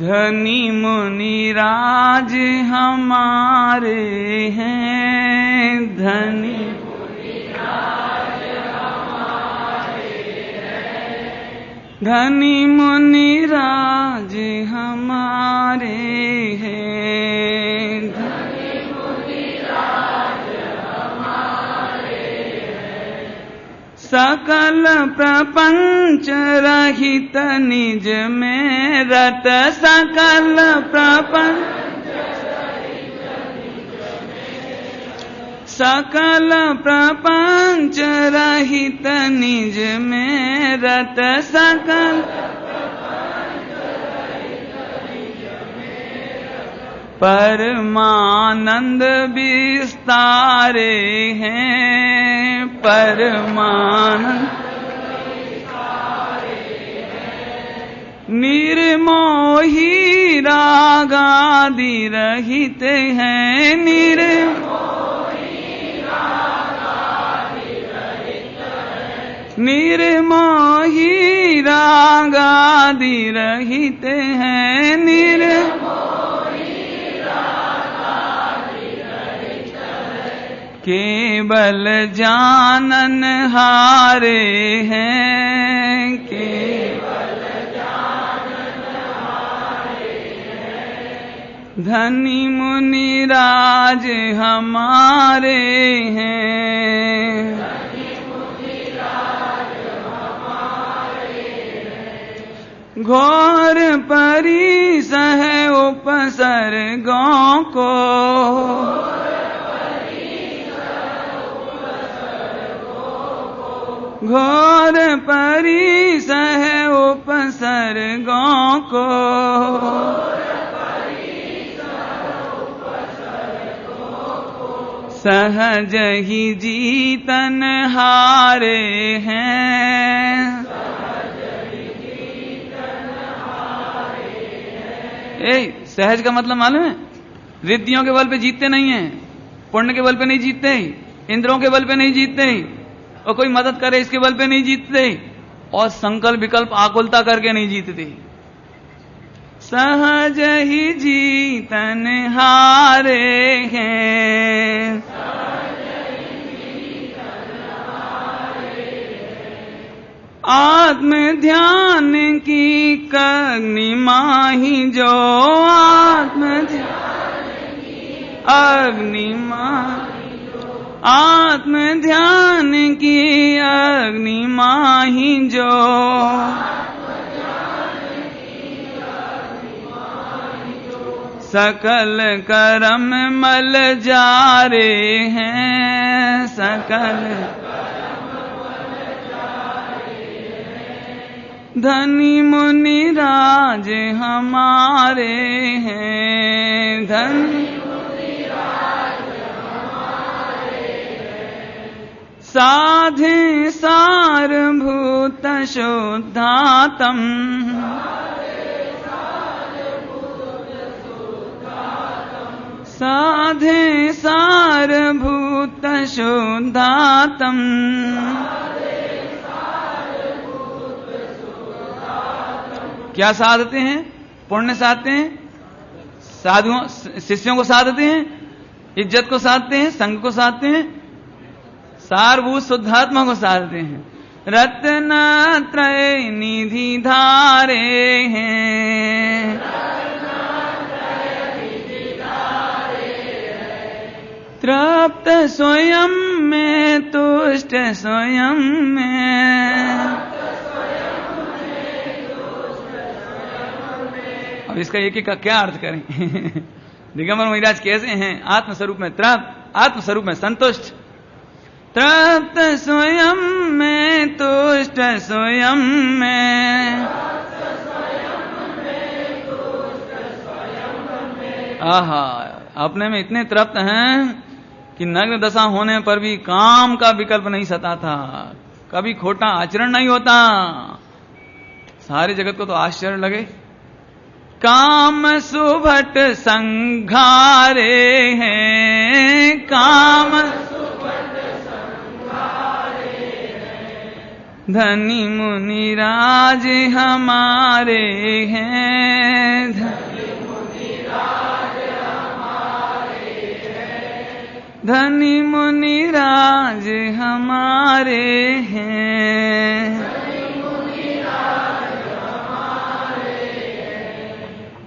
धनी मुनि राज हमारे हैं, धनी मुनि राज हमारे हैं, धनी मुनि राज हमारे हैं, धनी मुनि राज हमारे हैं, सकल प्रपंच रहित निज में रत, सकल प्रपंच रहित निज में, सकल प्रपंच रहित निज में रत, सकल प्रपंच रहित निज में, परमानंद विस्तारे हैं, परमानंद निर्मोही रागादि रहित हैं, निर्मोही रागादि रहित हैं, केवल जानन हारे हैं, केवल जानन हारे हैं, धनी मुनि राज हमारे हैं, धनी मुनि राज हमारे हैं, घोर परिसह उपसर्गों को, घोर परिसह उपसर्गों को, सहज ही जीतन हारे हैं, सहज का मतलब मालूम है, रिद्धियों के बल पे जीतते नहीं है, पुण्य के बल पे नहीं जीतते, इंद्रों के बल पे नहीं जीतते और कोई मदद करे इसके बल पे नहीं जीतते और संकल्प विकल्प आकुलता करके नहीं जीतते। सहज ही जीतन हारे हैं, आत्म ध्यान की करनी माही जो, आत्म ध्यान की अग्नि माही, आत्म ध्यान की अग्नि माही जो, सकल करम मल जारे हैं, सकल धनी मुनि राज हमारे हैं, धनी साधे सारभूत शुद्धातम, साधे सारभूत शुद्धातम, क्या साधते हैं? पुण्य साधते हैं, साधुओं शिष्यों को साधते हैं, इज्जत को साधते हैं, संग को साधते हैं, सारभूत शुद्धात्मा को साधते हैं। रत्न त्रय निधि धारे हैं, तृप्त स्वयं में तुष्ट स्वयं में। अब इसका एक एक का क्या अर्थ करें? दिगंबर महाराज कैसे हैं? आत्मस्वरूप में तृप्त, आत्मस्वरूप में संतुष्ट, तृप्त स्वयं में तुष्ट स्वयं में। आहा, अपने में इतने तृप्त हैं कि नग्न दशा होने पर भी काम का विकल्प नहीं सताता, कभी खोटा आचरण नहीं होता। सारे जगत को तो आश्चर्य लगे। काम सुभट संघारे हैं, काम धनी मुनि राज हमारे हैं, धनी मुनि राज हमारे हैं।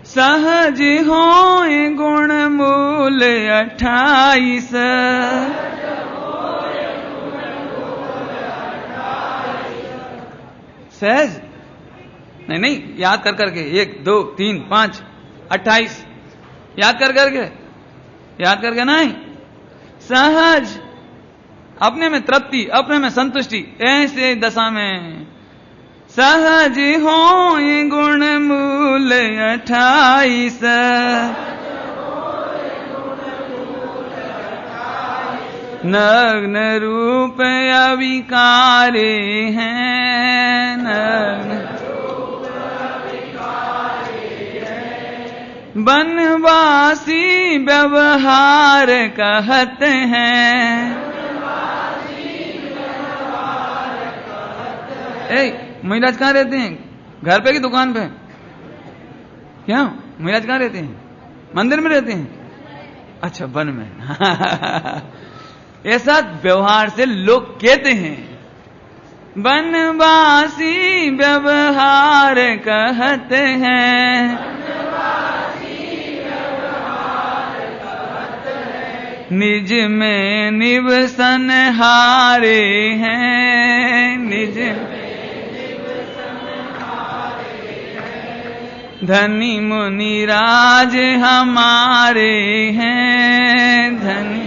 सहज होए गुण मूल 28, सहज नहीं, याद कर करके 1 2 3 5 28 याद कर करके नहीं, सहज अपने में तृप्ति, अपने में संतुष्टि, ऐसे दशा में सहज होए गुण मूल 28, नग्न रूप अविकारे हैं, नग्न बनवासी व्यवहार कहते हैं। महाराज कहाँ रहते हैं? घर पे कि दुकान पे? क्या महाराज कहाँ रहते हैं? मंदिर में रहते हैं? अच्छा, वन में। ऐसा व्यवहार से लोग कहते हैं। बनवासी व्यवहार कहते हैं, निज में निवसन हारे हैं, निज धनी मुनि राज हमारे हैं, धनी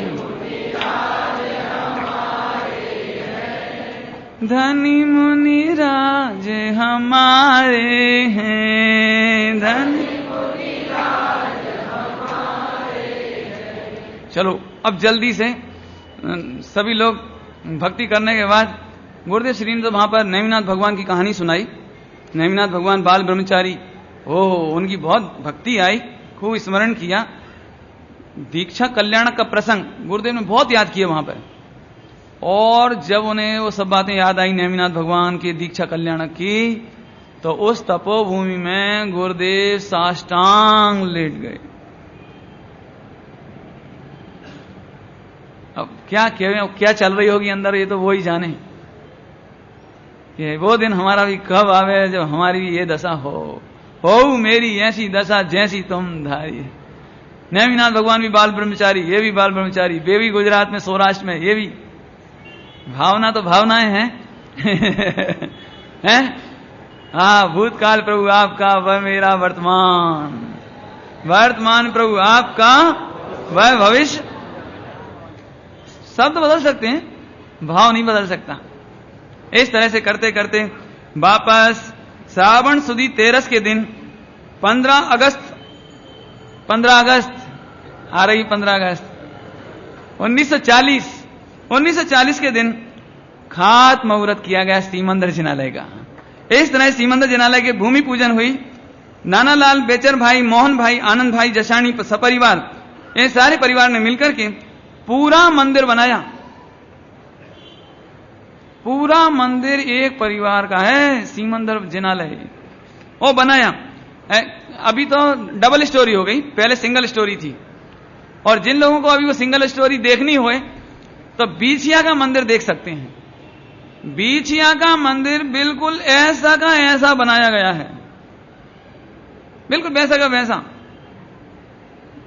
धनी मुनि राज हमारे हैं, धनी। चलो अब जल्दी से सभी लोग भक्ति करने के बाद गुरुदेव श्री ने तो वहां पर नेमिनाथ भगवान की कहानी सुनाई। नेमिनाथ भगवान बाल ब्रह्मचारी, उनकी बहुत भक्ति आई, खूब स्मरण किया। दीक्षा कल्याण का प्रसंग गुरुदेव ने बहुत याद किया वहां पर। और जब उन्हें वो सब बातें याद आई नेमिनाथ भगवान की दीक्षा कल्याण की, तो उस तपोभूमि में गुरुदेव साष्टांग लेट गए। अब क्या चल रही होगी अंदर, ये तो वो ही जाने। ये वो दिन हमारा भी कब आवे जब हमारी भी ये दशा हो मेरी ऐसी दशा जैसी तुम धारी। नेमिनाथ भगवान भी बाल ब्रह्मचारी, ये भी बाल ब्रह्मचारी, वे भी गुजरात में सौराष्ट्र में, ये भी भावना तो भावनाएं हैं। हैं? हाँ, भूतकाल प्रभु आपका, वह मेरा वर्तमान। वर्तमान प्रभु आपका, वह भविष्य। शब्द बदल सकते हैं, भाव नहीं बदल सकता। इस तरह से करते करते वापस श्रावण सुदी 13 के दिन 15 अगस्त आ रही 15 अगस्त 1940 के दिन खात मुहूर्त किया गया सीमंदर जिनालय का। इस तरह सीमंदर जिनालय के भूमि पूजन हुई। नानालाल, बेचर भाई, मोहन भाई, आनंद भाई, जशाणी सपरिवार, ये सारे परिवार ने मिलकर के पूरा मंदिर बनाया। पूरा मंदिर एक परिवार का है, सीमंदर जिनालय वो बनाया। अभी तो डबल स्टोरी हो गई, पहले सिंगल स्टोरी थी। और जिन लोगों को अभी वो सिंगल स्टोरी देखनी हो तो बीछिया का मंदिर देख सकते हैं। बीछिया का मंदिर बिल्कुल ऐसा का ऐसा बनाया गया है, बिल्कुल वैसा का वैसा।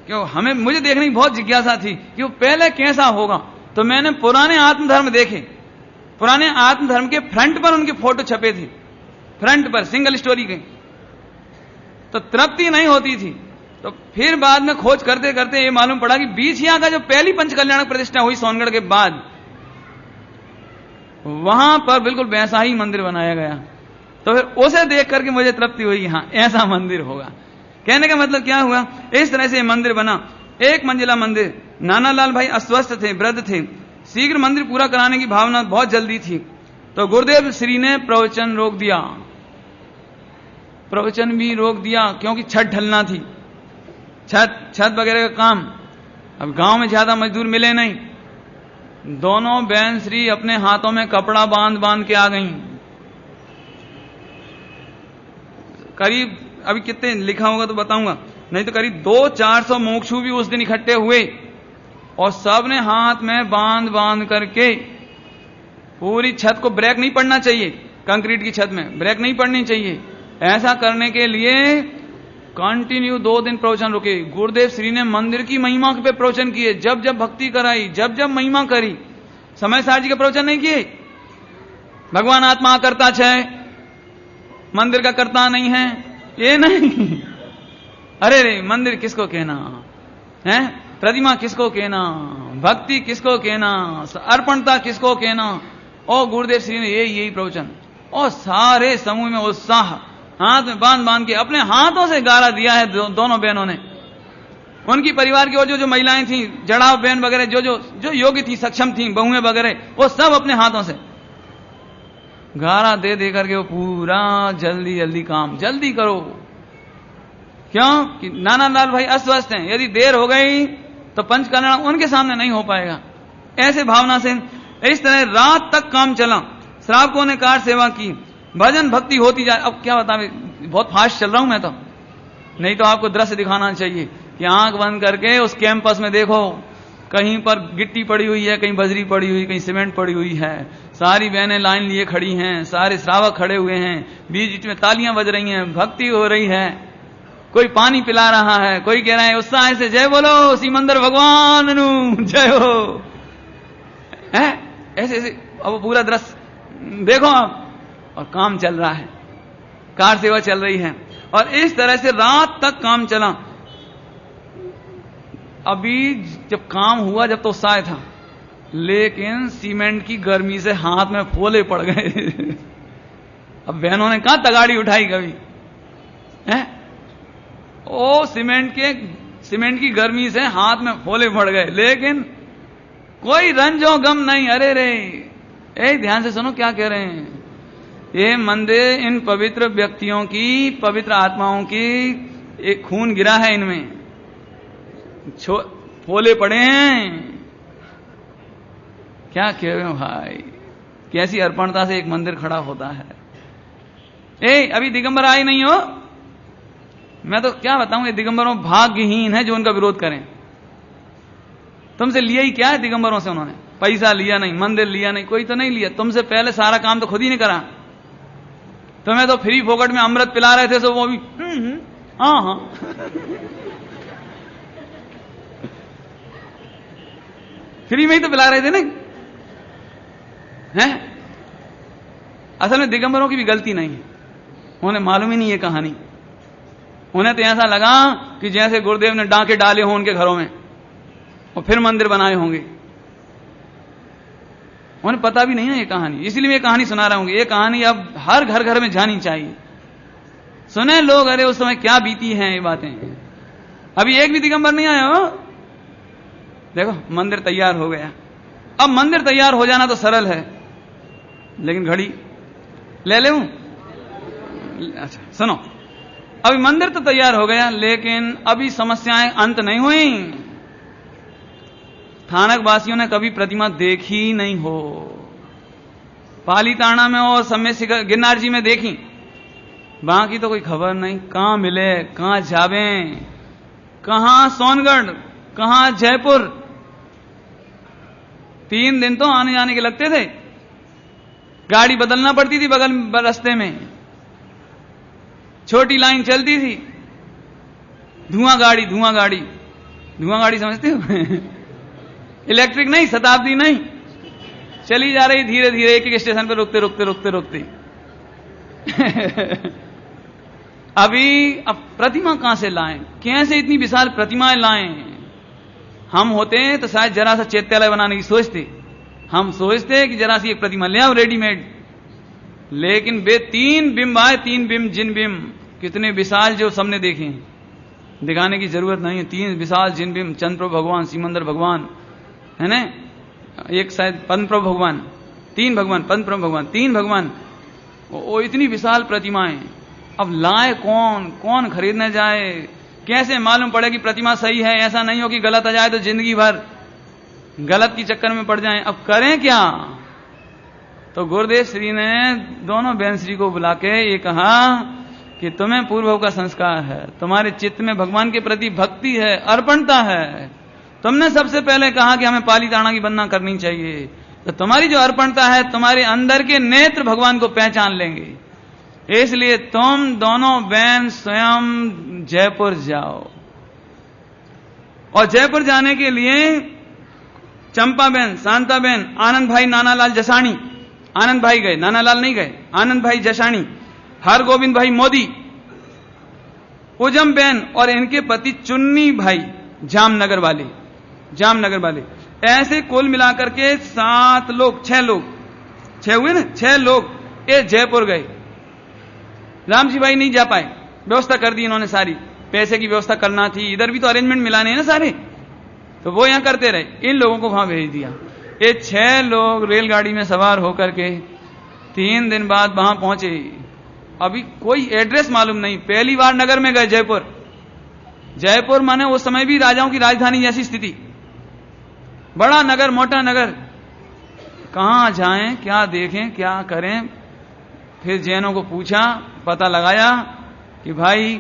क्यों मुझे देखने की बहुत जिज्ञासा थी कि वो पहले कैसा होगा। तो मैंने पुराने आत्मधर्म देखे। पुराने आत्मधर्म के फ्रंट पर उनके फोटो छपे थे, फ्रंट पर सिंगल स्टोरी के। तो तृप्ति नहीं होती थी। तो फिर बाद में खोज करते करते ये मालूम पड़ा कि बीछिया का जो पहली पंचकल्याणक प्रतिष्ठा हुई सोनगढ़ के बाद, वहां पर बिल्कुल वैसा ही मंदिर बनाया गया। तो फिर उसे देख करके मुझे तृप्ति हुई, हाँ ऐसा मंदिर होगा। कहने का मतलब क्या हुआ, इस तरह से मंदिर बना, एक मंजिला मंदिर। नानालाल भाई अस्वस्थ थे, वृद्ध थे, शीघ्र मंदिर पूरा कराने की भावना बहुत जल्दी थी। तो गुरुदेव श्री ने प्रवचन रोक दिया, प्रवचन भी रोक दिया, क्योंकि छत ढलना थी, छत वगैरह का काम। अब गांव में ज्यादा मजदूर मिले नहीं। दोनों बहन श्री अपने हाथों में कपड़ा बांध के आ गईं। करीब, अभी कितने लिखा होगा तो बताऊंगा, नहीं तो करीब 200-400 मोक्षु भी उस दिन इकट्ठे हुए। और सब ने हाथ में बांध करके पूरी छत को, ब्रेक नहीं पड़ना चाहिए, कंक्रीट की छत में ब्रेक नहीं पड़नी चाहिए। ऐसा करने के लिए कंटिन्यू 2 दिन प्रवचन रुके। गुरुदेव श्री ने मंदिर की महिमा पे प्रवचन किए, जब जब भक्ति कराई, जब जब महिमा करी। समय सार जी के प्रवचन नहीं किए। भगवान आत्मा करता है, मंदिर का करता नहीं है, ये नहीं। अरे रे, मंदिर किसको कहना है, प्रतिमा किसको कहना, भक्ति किसको कहना, अर्पणता किसको कहना। और गुरुदेव श्री ने यही प्रवचन, और सारे समूह में उत्साह, हाथ में बांध के अपने हाथों से गारा दिया है दोनों बहनों ने। उनकी परिवार की और जो महिलाएं थी, जड़ाव बहन वगैरह, जो योग्य थी, सक्षम थी, बहुएं वगैरह, वो सब अपने हाथों से गारा दे करके वो पूरा जल्दी काम जल्दी करो। क्यों कि नानालाल भाई अस्वस्थ हैं, यदि देर हो गई तो पंचकल्याण उनके सामने नहीं हो पाएगा। ऐसे भावना से इस तरह रात तक काम चला। श्रावकों ने कार सेवा की, भजन भक्ति होती जाए। अब क्या बतावे, बहुत फास्ट चल रहा हूं मैं तो, नहीं तो आपको दृश्य दिखाना चाहिए कि आंख बंद करके उस कैंपस में देखो, कहीं पर गिट्टी पड़ी हुई है, कहीं बजरी पड़ी हुई, कहीं सीमेंट पड़ी हुई है। सारी बहनें लाइन लिए खड़ी हैं, सारे श्रावक खड़े हुए हैं, बीच में तालियां बज रही हैं, भक्ति हो रही है, कोई पानी पिला रहा है, कोई कह रहा है उत्साह से जय बोलो सीमंदर भगवान जय हो, ऐसे अब पूरा दृश्य देखो आप। और काम चल रहा है, कार सेवा चल रही है, और इस तरह से रात तक काम चला। अभी जब काम हुआ, जब तो उत्साह था, लेकिन सीमेंट की गर्मी से हाथ में फोले पड़ गए। अब बहनों ने कहा तगाड़ी उठाई कभी, हैं? ओ सीमेंट की गर्मी से हाथ में फोले पड़ गए, लेकिन कोई रंजो गम नहीं। अरे रे, ध्यान से सुनो क्या कह रहे हैं। ये मंदिर इन पवित्र व्यक्तियों की, पवित्र आत्माओं की एक खून गिरा है, इनमें फोले पड़े हैं। क्या कह रहे हो भाई, कैसी अर्पणता से एक मंदिर खड़ा होता है। अभी दिगंबर आए नहीं हो, मैं तो क्या बताऊं, ये दिगंबरों भाग्यहीन है जो उनका विरोध करें। तुमसे लिया ही क्या है दिगंबरों से, उन्होंने पैसा लिया नहीं, मंदिर लिया नहीं, कोई तो नहीं लिया। तुमसे पहले सारा काम तो खुद ही नहीं करा। तुम्हें तो फ्री फोकट में अमृत पिला रहे थे, तो वो भी हाँ फ्री में ही तो पिला रहे थे ना, हैं? असल में दिगंबरों की भी गलती नहीं है, उन्हें मालूम ही नहीं है कहानी। उन्हें तो ऐसा लगा कि जैसे गुरुदेव ने डांके डाले हों उनके घरों में और फिर मंदिर बनाए होंगे। उन्हें पता भी नहीं है ये कहानी, इसलिए मैं ये कहानी सुना रहा हूं। ये कहानी अब हर घर घर में जानी चाहिए। सुने लोग, अरे उस समय क्या बीती हैं ये बातें। अभी एक भी दिगंबर नहीं आया हो। देखो मंदिर तैयार हो गया। अब मंदिर तैयार हो जाना तो सरल है, लेकिन घड़ी ले ले। अच्छा सुनो, अभी मंदिर तो तैयार हो गया, लेकिन अभी समस्याएं अंत नहीं हुई। थानक वासियों ने कभी प्रतिमा देखी नहीं हो। पालीताना में और समय शिखर गिरनार जी में देखी, बाकी तो कोई खबर नहीं। कहां मिले, कहां जावे, कहां सोनगढ़, कहां जयपुर। 3 दिन तो आने जाने के लगते थे, गाड़ी बदलना पड़ती थी बगल रास्ते में, छोटी लाइन चलती थी। धुआं गाड़ी, धुआं गाड़ी, धुआं गाड़ी समझते हो? इलेक्ट्रिक नहीं, शताब्दी नहीं, चली जा रही धीरे धीरे, एक एक स्टेशन पर रुकते रुकते रुकते रुकते। अब प्रतिमा कहां से लाएं, कैसे इतनी विशाल प्रतिमाएं लाएं? हम होते तो शायद जरा सा चैत्यालय बनाने की सोचते। हम सोचते कि जरा सी एक प्रतिमा ले आओ रेडीमेड, लेकिन वे 3 बिंब आए, 3 बिंब, जिन बिंब कितने विशाल, जो सबने देखे हैं, दिखाने की जरूरत नहीं है। 3 विशाल जिन बिंब, चंद्रप्रभु भगवान, सिमंदर भगवान है ना, एक शायद पद्मप्रभु भगवान, 3 भगवान, पद्मप्रभु भगवान, 3 भगवान, वो इतनी विशाल प्रतिमाएं। अब लाए कौन, कौन खरीदने जाए, कैसे मालूम पड़े कि प्रतिमा सही है? ऐसा नहीं हो कि गलत आ जाए तो जिंदगी भर गलत की चक्कर में पड़ जाएं। अब करें क्या? तो गुरुदेव श्री ने दोनों बहन श्री को बुला के ये कहा कि तुम्हें पूर्व का संस्कार है, तुम्हारे चित्त में भगवान के प्रति भक्ति है, अर्पणता है। तुमने सबसे पहले कहा कि हमें पालीताना की वंदना करनी चाहिए, तो तुम्हारी जो अर्पणता है, तुम्हारे अंदर के नेत्र भगवान को पहचान लेंगे। इसलिए तुम दोनों बहन स्वयं जयपुर जाओ। और जयपुर जाने के लिए चंपा बहन, शांता बहन, आनंद भाई, नानालाल जसाणी, आनंद भाई गए, नानालाल नहीं गए, आनंद भाई जसाणी, हरगोविंद भाई मोदी, उजम बहन और इनके पति चुन्नी भाई जामनगर वाले, जामनगर वाले, ऐसे कुल मिलाकर के 7 लोग, 6 लोग, 6 हुए ना, 6 लोग ये जयपुर गए। रामजी भाई नहीं जा पाए, व्यवस्था कर दी इन्होंने सारी, पैसे की व्यवस्था करना थी, इधर भी तो अरेंजमेंट मिलाने हैं ना सारे, तो वो यहां करते रहे। इन लोगों को वहां भेज दिया। ये 6 लोग रेलगाड़ी में सवार होकर के 3 दिन बाद वहां पहुंचे। अभी कोई एड्रेस मालूम नहीं, पहली बार नगर में गए जयपुर। जयपुर माने उस समय भी राजाओं की राजधानी जैसी स्थिति, बड़ा नगर, मोटा नगर। कहां जाएं, क्या देखें, क्या करें? फिर जैनों को पूछा, पता लगाया कि भाई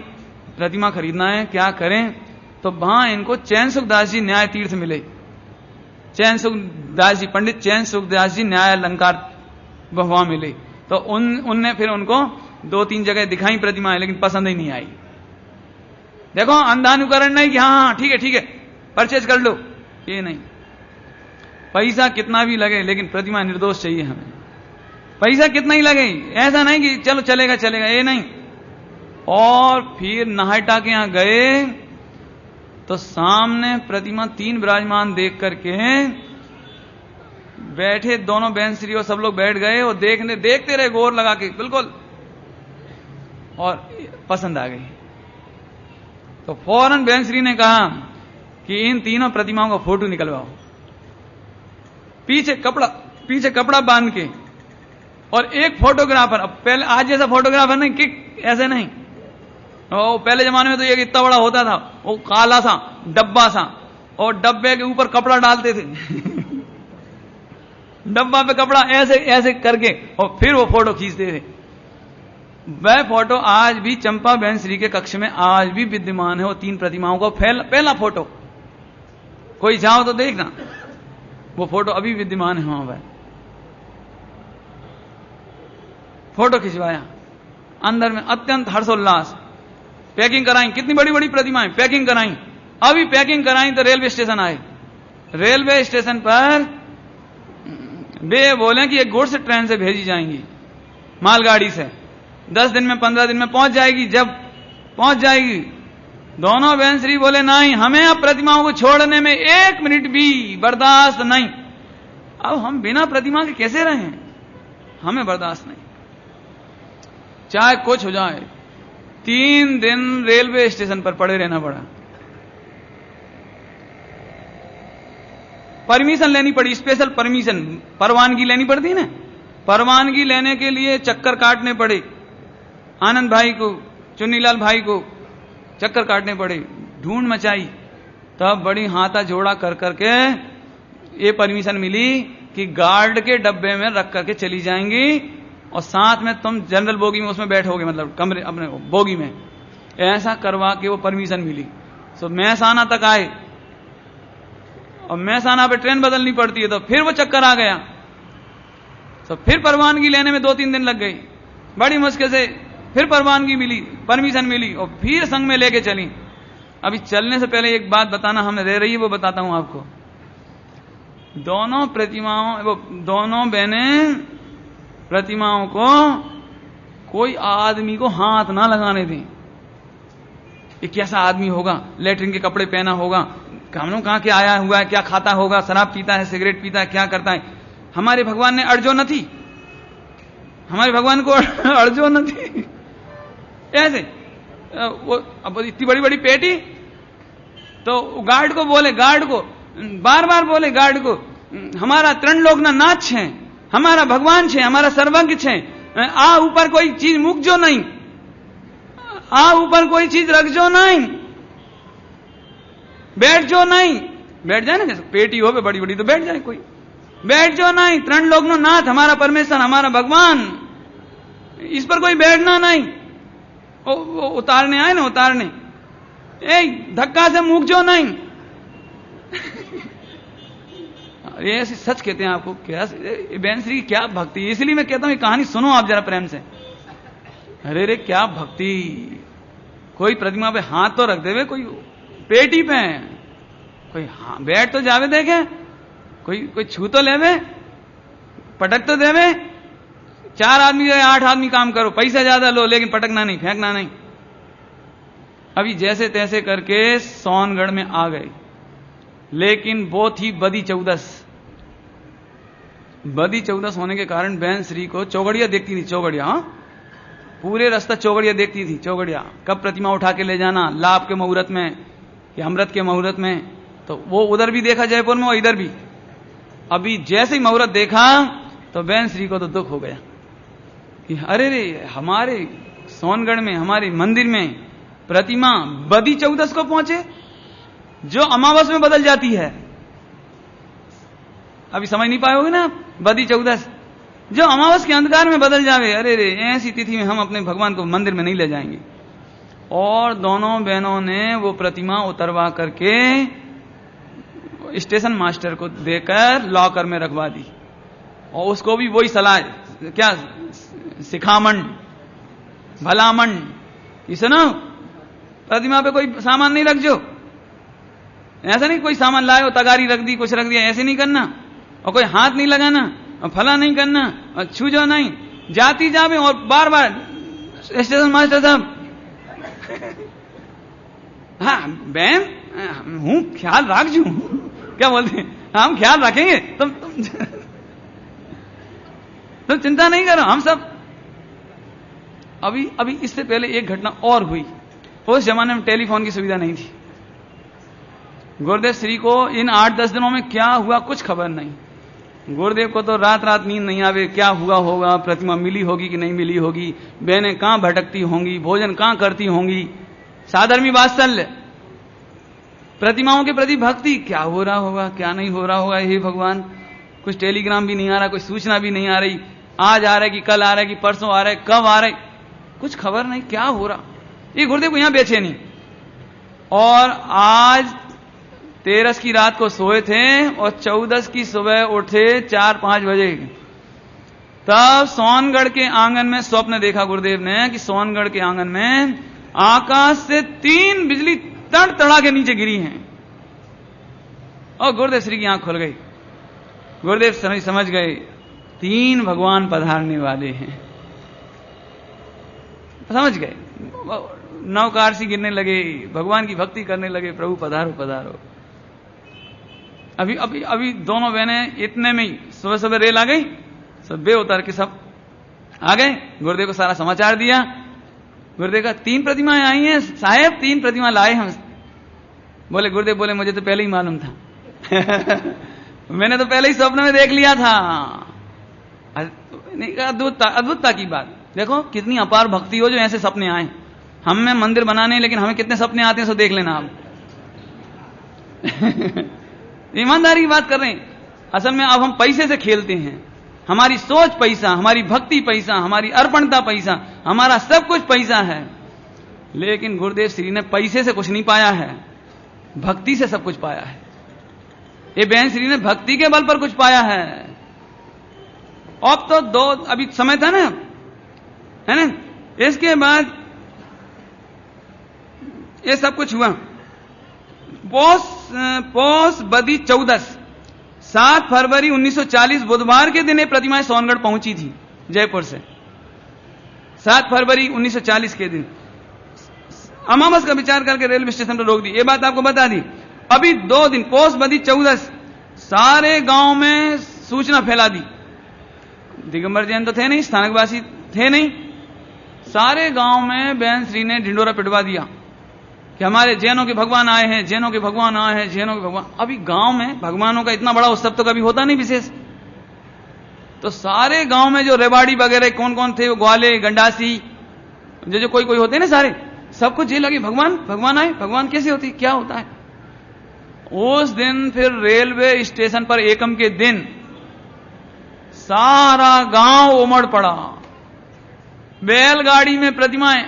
प्रतिमा खरीदना है, क्या करें? तो वहां इनको चैन सुखदास जी न्याय तीर्थ मिले। चैन सुखदास जी, पंडित चैन सुखदास जी न्याय अलंकार वहां मिले। तो उनने फिर उनको 2-3 जगह दिखाई प्रतिमाएं, लेकिन पसंद ही नहीं आई। देखो अंधानुकरण नहीं कि हाँ ठीक है ठीक है परचेज कर लो, ये नहीं। पैसा कितना भी लगे, लेकिन प्रतिमा निर्दोष चाहिए हमें। पैसा कितना ही लगे, ऐसा नहीं कि चलो चलेगा चलेगा, ये नहीं। और फिर नहाटा के यहां गए तो सामने प्रतिमा 3 विराजमान देख करके बैठे, दोनों बहन श्री और सब लोग बैठ गए और देखते रहे गौर लगा के बिल्कुल, और पसंद आ गई। तो फौरन बहन श्री ने कहा कि इन तीनों प्रतिमाओं का फोटो निकलवाओ, पीछे कपड़ा बांध के, और एक फोटोग्राफर, अब पहले आज जैसा फोटोग्राफर नहीं, किक ऐसे नहीं, वो पहले जमाने में तो ये इतना बड़ा होता था, वो काला सा डब्बा सा, और डब्बे के ऊपर कपड़ा डालते थे डब्बा पे कपड़ा ऐसे ऐसे करके, और फिर वो फोटो खींचते थे। वह फोटो आज भी चंपा बहन श्री के कक्ष में आज भी विद्यमान है। वो 3 प्रतिमाओं का पहला फोटो, कोई जाओ तो देखना, वो फोटो अभी विद्यमान है वहां पर। फोटो खिंचवाया, अंदर में अत्यंत हर्षोल्लास, पैकिंग कराई, कितनी बड़ी बड़ी प्रतिमाएं पैकिंग कराई। अभी पैकिंग कराई तो रेलवे स्टेशन आए। रेलवे स्टेशन पर वे बोले कि एक गुड्स ट्रेन से भेजी जाएंगी, मालगाड़ी से, 10 दिन में 15 दिन में पहुंच जाएगी। जब पहुंच जाएगी। दोनों बहन श्री बोले नहीं, हमें अब प्रतिमाओं को छोड़ने में 1 मिनट भी बर्दाश्त नहीं। अब हम बिना प्रतिमा के कैसे रहें, हमें बर्दाश्त नहीं, चाहे कुछ हो जाए। 3 दिन रेलवे स्टेशन पर पड़े रहना पड़ा। परमिशन लेनी पड़ी, स्पेशल परमिशन, परवानगी लेनी पड़ती ना। परवानगी लेने के लिए चक्कर काटने पड़े, आनंद भाई को, चुन्नीलाल भाई को चक्कर काटने पड़े, ढूंढ मचाई, तब बड़ी हाथा जोड़ा कर करके ये परमिशन मिली कि गार्ड के डब्बे में रख करके चली जाएंगी और साथ में तुम जनरल बोगी में उसमें बैठोगे, मतलब कमरे अपने बोगी में। ऐसा करवा के वो परमिशन मिली। तो महसाना तक आए और महसाना पे ट्रेन बदलनी पड़ती है, तो फिर वो चक्कर आ गया। तो फिर परवानगी लेने में 2-3 दिन लग गई। बड़ी मुश्किल से फिर परवानगी मिली, परमिशन मिली और फिर संग में लेके चली। अभी चलने से पहले एक बात बताना हमें रह रही है, वो बताता हूं आपको। दोनों बहनें प्रतिमाओं को कोई आदमी को हाथ ना लगाने दें। ये कैसा आदमी होगा, लेटरिन के कपड़े पहना होगा, कहां के आया हुआ है, क्या खाता होगा, शराब पीता है, सिगरेट पीता है, क्या करता है। हमारे भगवान ने अड़जो न थी, हमारे भगवान को अड़जो न थी। ऐसे वो अब इतनी बड़ी बड़ी पेटी, तो गार्ड को बोले, गार्ड को बार बार बोले, गार्ड को, हमारा त्रिलोक ना नाच है, हमारा भगवान छे, हमारा सर्वज्ञ छे, आ ऊपर कोई चीज मुक जो नहीं, आ ऊपर कोई चीज रख जो नहीं, बैठ जो नहीं। बैठ जाए ना, जैसे पेटी हो बड़ी बड़ी तो बैठ जाए कोई, बैठ जो नहीं, त्रिलोक नो नाथ, हमारा परमेश्वर, हमारा भगवान, इस पर कोई बैठना नहीं। वो उतारने आए ना, उतारने, धक्का से मुक जो नहीं। ये ऐसे सच कहते हैं आपको, क्या बहन श्री क्या भक्ति। इसलिए मैं कहता हूं ये कहानी सुनो आप जरा प्रेम से। अरे रे क्या भक्ति, कोई प्रतिमा पे हाथ तो रख देवे, कोई पेटी पे, कोई बैठ तो जावे, देखे कोई छू तो लेवे, पटक तो देवे। 4 आदमी गए, 8 आदमी काम करो, पैसा ज्यादा लो, लेकिन पटकना नहीं, फेंकना नहीं। अभी जैसे तैसे करके सोनगढ़ में आ गए, लेकिन वो थी बदी 14 होने के कारण बहन श्री को चौगड़िया देखती थी, चौगड़िया, पूरे रास्ता चौगड़िया देखती थी। चौगड़िया कब प्रतिमा उठा के ले जाना, लाभ के मुहूर्त में या अमृत के मुहूर्त में, तो वो उधर भी देखा जयपुर में और इधर भी। अभी जैसे ही मुहूर्त देखा तो बहन श्री को तो दुख हो गया कि अरे रे, हमारे सोनगढ़ में, हमारे मंदिर में प्रतिमा बदी 14 को पहुंचे, जो अमावस में बदल जाती है। अभी समझ नहीं पाए होगे ना, बदी 14 जो अमावस के अंधकार में बदल जावे। अरे रे, ऐसी तिथि में हम अपने भगवान को मंदिर में नहीं ले जाएंगे। और दोनों बहनों ने वो प्रतिमा उतरवा करके स्टेशन मास्टर को देकर लॉकर में रखवा दी, और उसको भी वही सलाह, क्या सिखामंड, भलामंड, सुनो प्रतिमा पे कोई सामान नहीं रख जो, ऐसा नहीं कोई सामान लाए हो, तगारी रख दी, कुछ रख दिया, ऐसे नहीं करना, और कोई हाथ नहीं लगाना, और फला नहीं करना, और छू जो नहीं, जाती जावे। और बार बार स्टेशन मास्टर साहब, हाँ बहन हूं, ख्याल रख जू, क्या बोलते हैं, हम ख्याल रखेंगे, तुम चिंता नहीं करो, हम सब। अभी इससे पहले एक घटना और हुई। उस जमाने में टेलीफोन की सुविधा नहीं थी। गुरुदेव श्री को इन 8-10 दिनों में क्या हुआ कुछ खबर नहीं। गुरुदेव को तो रात रात नींद नहीं आवे, क्या हुआ होगा, प्रतिमा मिली होगी कि नहीं मिली होगी, बहनें कहां भटकती होंगी, भोजन कहां करती होंगी, साधर्मी वात्सल्य, प्रतिमाओं के प्रति भक्ति, क्या हो रहा होगा, क्या नहीं हो रहा होगा। हे भगवान, कुछ टेलीग्राम भी नहीं आ रहा, कोई सूचना भी नहीं आ रही, आज आ रहा है कि कल आ रहा है कि परसों आ रहा है, कब आ रहा है, कुछ खबर नहीं, क्या हो रहा। ये गुरुदेव को यहां बेचे नहीं। और आज 13 की रात को सोए थे और 14 की सुबह उठे 4-5 बजे। तब सोनगढ़ के आंगन में स्वप्न देखा गुरुदेव ने कि सोनगढ़ के आंगन में आकाश से 3 बिजली तड़ के नीचे गिरी हैं। और गुरुदेव श्री की आंख खुल गई। गुरुदेव समझ गए 3 भगवान पधारने वाले हैं, समझ गए। नौकार सी गिरने लगे, भगवान की भक्ति करने लगे, प्रभु पधारो पधारो। अभी अभी अभी दोनों बहनें इतने में ही सुबह सुबह रेल आ गई, सब बे उतार के सब आ गए। गुरुदेव को सारा समाचार दिया। गुरुदेव का 3 प्रतिमाएं आई हैं साहेब, 3 प्रतिमा लाए हम। बोले गुरुदेव बोले मुझे तो पहले ही मालूम था मैंने तो पहले ही स्वप्न में देख लिया था। अद्भुतता की बात देखो, कितनी अपार भक्ति हो जो ऐसे सपने आए। हम में मंदिर बनाने, लेकिन हमें कितने सपने आते हैं सो देख लेना आप ईमानदारी की बात कर रहे हैं। असल में अब हम पैसे से खेलते हैं, हमारी सोच पैसा, हमारी भक्ति पैसा, हमारी अर्पणता पैसा, हमारा सब कुछ पैसा है। लेकिन गुरुदेव श्री ने पैसे से कुछ नहीं पाया है, भक्ति से सब कुछ पाया है। ये बहन श्री ने भक्ति के बल पर कुछ पाया है। अब तो 2 अभी समय था ना, है ना। इसके बाद ये सब कुछ हुआ। पोष बदी 14 7 फरवरी 1940 बुधवार के दिन ये प्रतिमाएं सोनगढ़ पहुंची थी जयपुर से। 7 फरवरी 1940 के दिन अमावस का विचार करके रेलवे स्टेशन पर रोक दी। ये बात आपको बता दी। अभी 2 दिन पोष बदी 14 सारे गांव में सूचना फैला दी। दिगंबर जैन तो थे नहीं, स्थानकवासी थे नहीं, सारे गांव में बहन श्री ने ढिंडोरा पिटवा दिया कि हमारे जैनों के भगवान आए हैं, जैनों के भगवान आए हैं, जैनों के भगवान। अभी गांव में भगवानों का इतना बड़ा उत्सव तो कभी होता नहीं विशेष। तो सारे गांव में जो रेवाड़ी वगैरह कौन कौन थे, वो ग्वाले गंडासी जो कोई कोई होते हैं ना, सारे सबको जे लगे भगवान भगवान आए, भगवान कैसे होती, क्या होता है। उस दिन फिर रेलवे स्टेशन पर एकम के दिन सारा गांव उमड़ पड़ा, बैलगाड़ी में प्रतिमाएं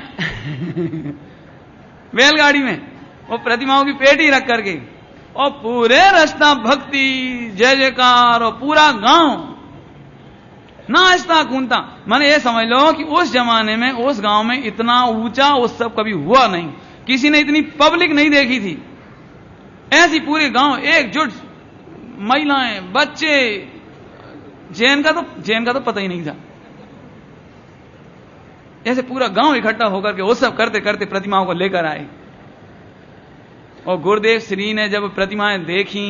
बैलगाड़ी में वो प्रतिमाओं की पेटी रख करके, और पूरे रास्ता भक्ति जय जयकार, और पूरा गांव नाचता कूदता। मैंने ये समझ लो कि उस जमाने में उस गांव में इतना ऊंचा उत्सव कभी हुआ नहीं, किसी ने इतनी पब्लिक नहीं देखी थी। ऐसी पूरे गांव एकजुट, महिलाएं बच्चे, जैन का तो पता ही नहीं था। ऐसे पूरा गांव इकट्ठा होकर के उत्सव करते करते प्रतिमाओं को लेकर आए। और गुरुदेव श्री ने जब प्रतिमाएं देखी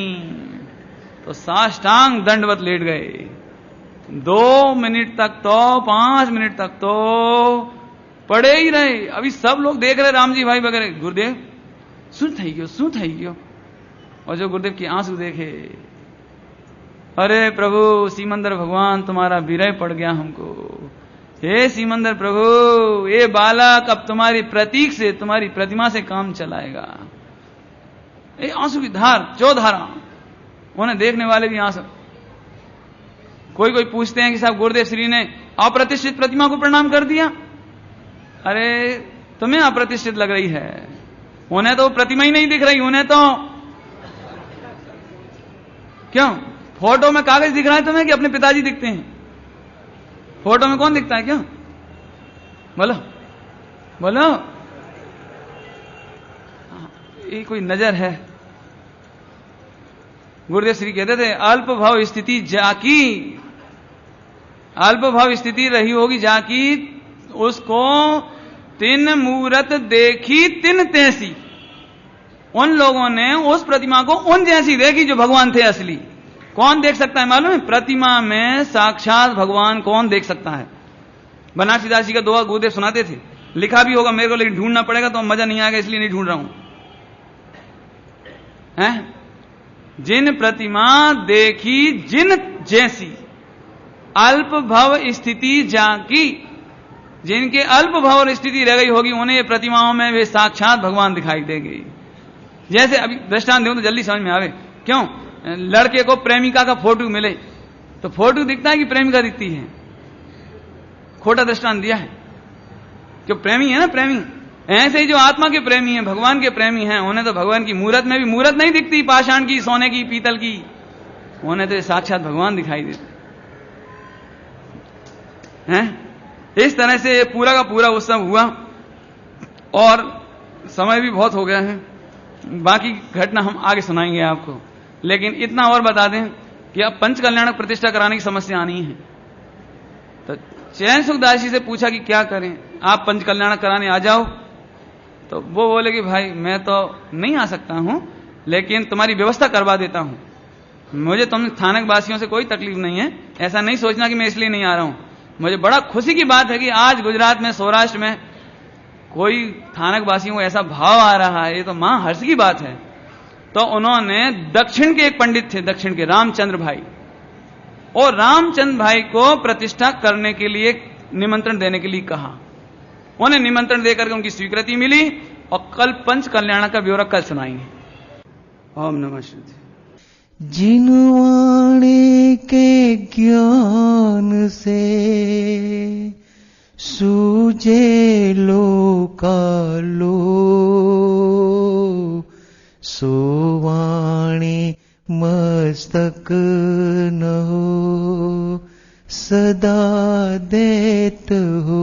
तो साष्टांग दंडवत लेट गए। 2 मिनट तक तो 5 मिनट तक तो पड़े ही रहे। अभी सब लोग देख रहे, राम जी भाई वगैरह, गुरुदेव શું થઈ ગયો। और जो गुरुदेव के आंसू देखे, अरे प्रभु सीमंदर भगवान तुम्हारा विरह पड़ गया हमको। हे सीमंदर प्रभु, ये बालक अब तुम्हारी प्रतीक से, तुम्हारी प्रतिमा से काम चलाएगा। ये आंसू की धार, चौधारा, उन्हें देखने वाले भी आंसू। कोई कोई पूछते हैं कि साहब गुरुदेव श्री ने अप्रतिष्ठित प्रतिमा को प्रणाम कर दिया। अरे तुम्हें अप्रतिष्ठित लग रही है, उन्हें तो प्रतिमा ही नहीं दिख रही, उन्हें तो क्यों फोटो में कागज दिख रहा है तुम्हें कि अपने पिताजी दिखते हैं। फोटो में कौन दिखता है, क्यों बोलो बोलो। ये कोई नजर है। गुरुदेव श्री कहते थे अल्प भाव स्थिति जाकी, अल्प भाव स्थिति रही होगी जाकी, उसको 3 मूरत देखी 3 तैसी। उन लोगों ने उस प्रतिमा को उन जैसी देखी जो भगवान थे असली। कौन देख सकता है मालूम है? प्रतिमा में साक्षात भगवान कौन देख सकता है? बनारसी दास जी का दोहा गुरुदेव सुनाते थे, लिखा भी होगा मेरे को, लेकिन ढूंढना पड़ेगा तो मजा नहीं आएगा, इसलिए नहीं ढूंढ रहा हूं। हैं? जिन प्रतिमा देखी जिन जैसी, अल्प भव स्थिति जाकी। जिनके अल्प भव स्थिति रह गई होगी, उन्हें ये प्रतिमाओं में वे साक्षात भगवान दिखाई देंगे। जैसे अभी दृष्टांत दूं तो जल्दी समझ में आवे। क्यों? लड़के को प्रेमिका का फोटो मिले तो फोटो दिखता है कि प्रेमिका दिखती है? खोटा दृष्टांत दिया है, जो प्रेमी है ना, प्रेमी। ऐसे ही जो आत्मा के प्रेमी हैं, भगवान के प्रेमी हैं, उन्हें तो भगवान की मूरत में भी मूरत नहीं दिखती, पाषाण की, सोने की, पीतल की, उन्हें तो साक्षात भगवान दिखाई देते हैं। इस तरह से पूरा का पूरा उत्सव हुआ और समय भी बहुत हो गया है, बाकी घटना हम आगे सुनाएंगे आपको। लेकिन इतना और बता दें कि अब पंच कल्याणक प्रतिष्ठा कराने की समस्या आनी है। तो चैन सुखदास जी से पूछा कि क्या करें, आप पंच कल्याणक कराने आ जाओ। तो वो बोले कि भाई मैं तो नहीं आ सकता हूं, लेकिन तुम्हारी व्यवस्था करवा देता हूं। मुझे तुम स्थानक वासियों से कोई तकलीफ नहीं है, ऐसा नहीं सोचना कि मैं इसलिए नहीं आ रहा हूं। मुझे बड़ा खुशी की बात है कि आज गुजरात में, सौराष्ट्र में कोई स्थानक वासियों को ऐसा भाव आ रहा है, ये तो मां हर्ष की बात है। तो उन्होंने दक्षिण के एक पंडित थे, दक्षिण के रामचंद्र भाई, और रामचंद्र भाई को प्रतिष्ठा करने के लिए निमंत्रण देने के लिए कहा। उन्हें निमंत्रण देकर के उनकी स्वीकृति मिली और कल पंच कल्याण का ब्यौरा कल सुनाएंगे। ओम नमः शिवाय। जिनवाणे के ज्ञान से सूझे लोकालो, सोवाणे मस्तक न हो सदा देत हो।